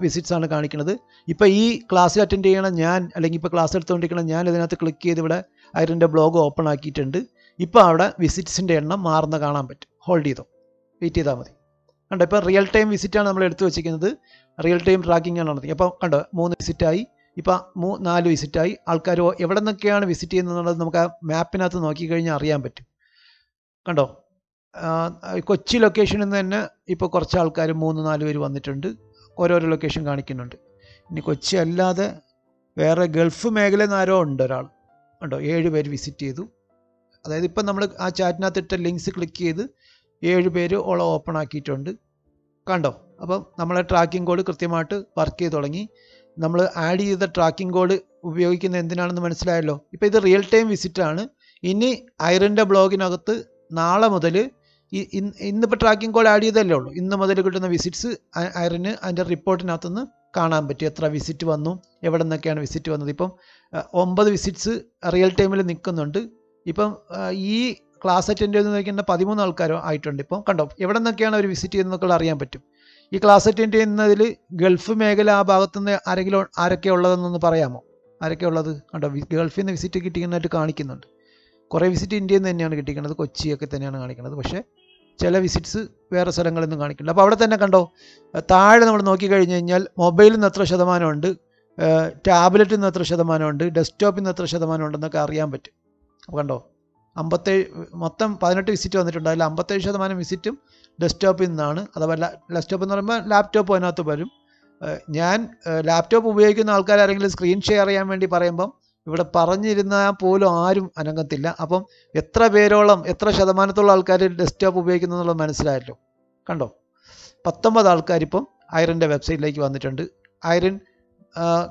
വിസിറ്റ്സ് ആണ് കാണിക്കുന്നത്. ഇപ്പോൾ ഈ ക്ലാസ്സിൽ അറ്റൻഡ് ചെയ്യണം ഞാൻ, അല്ലെങ്കിൽ ഇപ്പോൾ ക്ലാസ് എടുത്തുകൊണ്ടിരിക്കണം ഞാൻ, ഇതിനകത്ത് ക്ലിക്ക് ചെയ്ത് ഇവിടെ ഐറിൻ്റെ ബ്ലോഗ് ഓപ്പൺ ആക്കിയിട്ടുണ്ട്. ഇപ്പോൾ അവിടെ വിസിറ്റ്സിൻ്റെ എണ്ണം മാറുന്ന കാണാൻ പറ്റും. ഹോൾഡ് ചെയ്തോ, വെയിറ്റ് ചെയ്താൽ മതി. കണ്ടോ, ഇപ്പോൾ റിയൽ ടൈം വിസിറ്റാണ് നമ്മൾ എടുത്തു വെച്ചിരിക്കുന്നത്. റിയൽ ടൈം ട്രാക്കിംഗ് ആണ് നടത്തി. അപ്പോൾ കണ്ടോ 3 വിസിറ്റായി, ഇപ്പോൾ 4 വിസിറ്റായി. ആൾക്കാർ എവിടെ നിന്നൊക്കെയാണ് വിസിറ്റ് ചെയ്യുന്നത് നമുക്ക് ആ മാപ്പിനകത്ത് നോക്കിക്കഴിഞ്ഞാൽ അറിയാൻ പറ്റും. കണ്ടോ, കൊച്ചി ലൊക്കേഷനിൽ നിന്ന് തന്നെ ഇപ്പോൾ കുറച്ച് ആൾക്കാർ 3-4 പേര് വന്നിട്ടുണ്ട്. ഓരോരോ ലൊക്കേഷൻ കാണിക്കുന്നുണ്ട്. ഇനി കൊച്ചി അല്ലാതെ വേറെ ഗൾഫ് മേഖലയിൽ നിന്ന് ആരോ ഉണ്ട് ഒരാൾ. കണ്ടോ 7 പേര് വിസിറ്റ് ചെയ്തു. അതായത് ഇപ്പം നമ്മൾ ആ ചാറ്റിനകത്ത് ഇട്ട ലിങ്ക്സ് ക്ലിക്ക് ചെയ്ത് 7 പേര് ഓപ്പൺ ആക്കിയിട്ടുണ്ട്. കണ്ടോ, അപ്പം നമ്മളെ ട്രാക്കിംഗ് കോഡ് കൃത്യമായിട്ട് വർക്ക് ചെയ്ത് തുടങ്ങി. നമ്മൾ ആഡ് ചെയ്ത ട്രാക്കിംഗ് കോഡ് ഉപയോഗിക്കുന്നത് എന്തിനാണെന്ന് മനസ്സിലായല്ലോ. ഇപ്പോൾ ഇത് റിയൽ ടൈം വിസിറ്റാണ്. ഇനി ഐറിൻ്റെ ബ്ലോഗിനകത്ത് നാളെ മുതൽ ഇന്നിപ്പോൾ ട്രാക്കിംഗ് കോഡ് ആഡ് ചെയ്തല്ലേ ഉള്ളൂ. ഇന്ന് മുതൽ കിട്ടുന്ന വിസിറ്റ്സ് ഐറിന് അതിൻ്റെ റിപ്പോർട്ടിനകത്തുനിന്ന് കാണാൻ പറ്റും. എത്ര വിസിറ്റ് വന്നു, എവിടെ നിന്നൊക്കെയാണ് വിസിറ്റ് വന്നത്. ഇപ്പം 9 വിസിറ്റ്സ് റിയൽ ടൈമിൽ നിൽക്കുന്നുണ്ട്. ഇപ്പം ഈ ക്ലാസ് അറ്റൻഡ് ചെയ്ത് നോക്കുന്ന 13 ആൾക്കാരോ ആയിട്ടുണ്ട്. ഇപ്പം കണ്ടോ എവിടെ നിന്നൊക്കെയാണ് അവർ വിസിറ്റ് ചെയ്യുന്നതൊക്കെ അറിയാൻ പറ്റും. ഈ ക്ലാസ് അറ്റൻഡ് ചെയ്യുന്നതിൽ ഗൾഫ് മേഖല ആ ഭാഗത്തുനിന്ന് ആരൊക്കെ ഉള്ളതെന്നൊന്ന് പറയാമോ? ആരൊക്കെ ഉള്ളത്? കണ്ടോ, ഗൾഫിൽ നിന്ന് വിസിറ്റ് കിട്ടിക്കുന്നതായിട്ട് കാണിക്കുന്നുണ്ട്. കുറേ വിസിറ്റ് ഇന്ത്യയിൽ നിന്ന് തന്നെയാണ് കിട്ടിക്കുന്നത്, കൊച്ചിയൊക്കെ തന്നെയാണ് കാണിക്കുന്നത്. പക്ഷേ ചില വിസിറ്റ്സ് വേറെ സ്ഥലങ്ങളിൽ നിന്നും കാണിക്കുന്നുണ്ട്. അപ്പോൾ അവിടെ തന്നെ കണ്ടോ താഴെ നമ്മൾ നോക്കിക്കഴിഞ്ഞ് കഴിഞ്ഞാൽ മൊബൈലിൽ നിന്ന് എത്ര ശതമാനമുണ്ട്, ടാബ്ലറ്റിൽ നിന്ന് എത്ര ശതമാനമുണ്ട്, ഡെസ്ക്ടോപ്പിൽ നിന്ന് എത്ര ശതമാനം ഉണ്ടെന്നൊക്കെ അറിയാൻ പറ്റും. അപ്പോൾ കണ്ടോ 57 മൊത്തം 18 വിസിറ്റ് വന്നിട്ടുണ്ട്. അതിൽ 57% വിസിറ്റും ഡെസ്ക്ടോപ്പിൽ നിന്നാണ്. അഥവാ ഡെസ്ക്ടോപ്പ് എന്ന് പറയുമ്പോൾ ലാപ്ടോപ്പ് അതിനകത്ത് വരും. ഞാൻ ലാപ്ടോപ്പ് ഉപയോഗിക്കുന്ന ആൾക്കാരെങ്കിലും സ്ക്രീൻ ഷെയർ ചെയ്യാൻ വേണ്ടി പറയുമ്പം ഇവിടെ പറഞ്ഞിരുന്നാൽ പോലും ആരും അനങ്ങത്തില്ല. അപ്പം എത്ര ശതമാനത്തോളം ആൾക്കാർ ഡെസ്ക്ടോപ്പ് ഉപയോഗിക്കുന്നു എന്നുള്ളത് മനസ്സിലായല്ലോ. കണ്ടോ 19 ആൾക്കാരിപ്പം ഐറിൻ്റെ വെബ്സൈറ്റിലേക്ക് വന്നിട്ടുണ്ട്. ഐറിൻ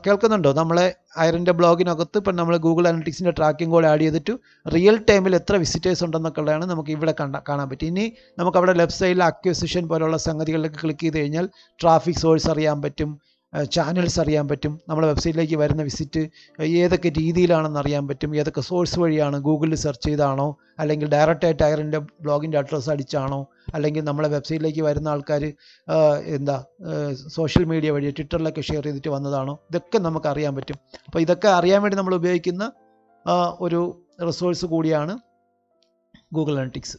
കേൾക്കുന്നുണ്ടോ? നമ്മളെ ഐറിൻ്റെ ബ്ലോഗിനകത്ത് ഇപ്പം നമ്മൾ ഗൂഗിൾ അനലിറ്റിക്സിൻ്റെ ട്രാക്കിംഗ് കോഡ് ആഡ് ചെയ്തിട്ട് റിയൽ ടൈമിൽ എത്ര വിസിറ്റേഴ്സ് ഉണ്ടെന്നൊക്കെ ഉള്ളതാണ് നമുക്ക് ഇവിടെ കാണാൻ പറ്റും. ഇനി നമുക്കവിടെ ലെഫ്റ്റ് സൈഡിൽ അക്വിസിഷൻ പോലുള്ള സംഗതികളിലേക്ക് ക്ലിക്ക് ചെയ്ത് കഴിഞ്ഞാൽ ട്രാഫിക് സോഴ്സ് അറിയാൻ പറ്റും, ചാനൽസ് അറിയാൻ പറ്റും, നമ്മളെ വെബ്സൈറ്റിലേക്ക് വരുന്ന വിസിറ്റ് ഏതൊക്കെ രീതിയിലാണെന്ന് അറിയാൻ പറ്റും, ഏതൊക്കെ സോഴ്സ് വഴിയാണ്, ഗൂഗിളിൽ സെർച്ച് ചെയ്താണോ, അല്ലെങ്കിൽ ഡയറക്റ്റായിട്ട് അയറിൻ്റെ ബ്ലോഗിൻ്റെ അഡ്രസ്സ് അടിച്ചാണോ, അല്ലെങ്കിൽ നമ്മളെ വെബ്സൈറ്റിലേക്ക് വരുന്ന ആൾക്കാർ സോഷ്യൽ മീഡിയ വഴി ട്വിറ്ററിലൊക്കെ ഷെയർ ചെയ്തിട്ട് വന്നതാണോ, ഇതൊക്കെ നമുക്ക് അറിയാൻ പറ്റും. അപ്പോൾ ഇതൊക്കെ അറിയാൻ വേണ്ടി നമ്മൾ ഉപയോഗിക്കുന്ന ഒരു റിസോഴ്സ് കൂടിയാണ് ഗൂഗിൾ അനലിറ്റിക്സ്.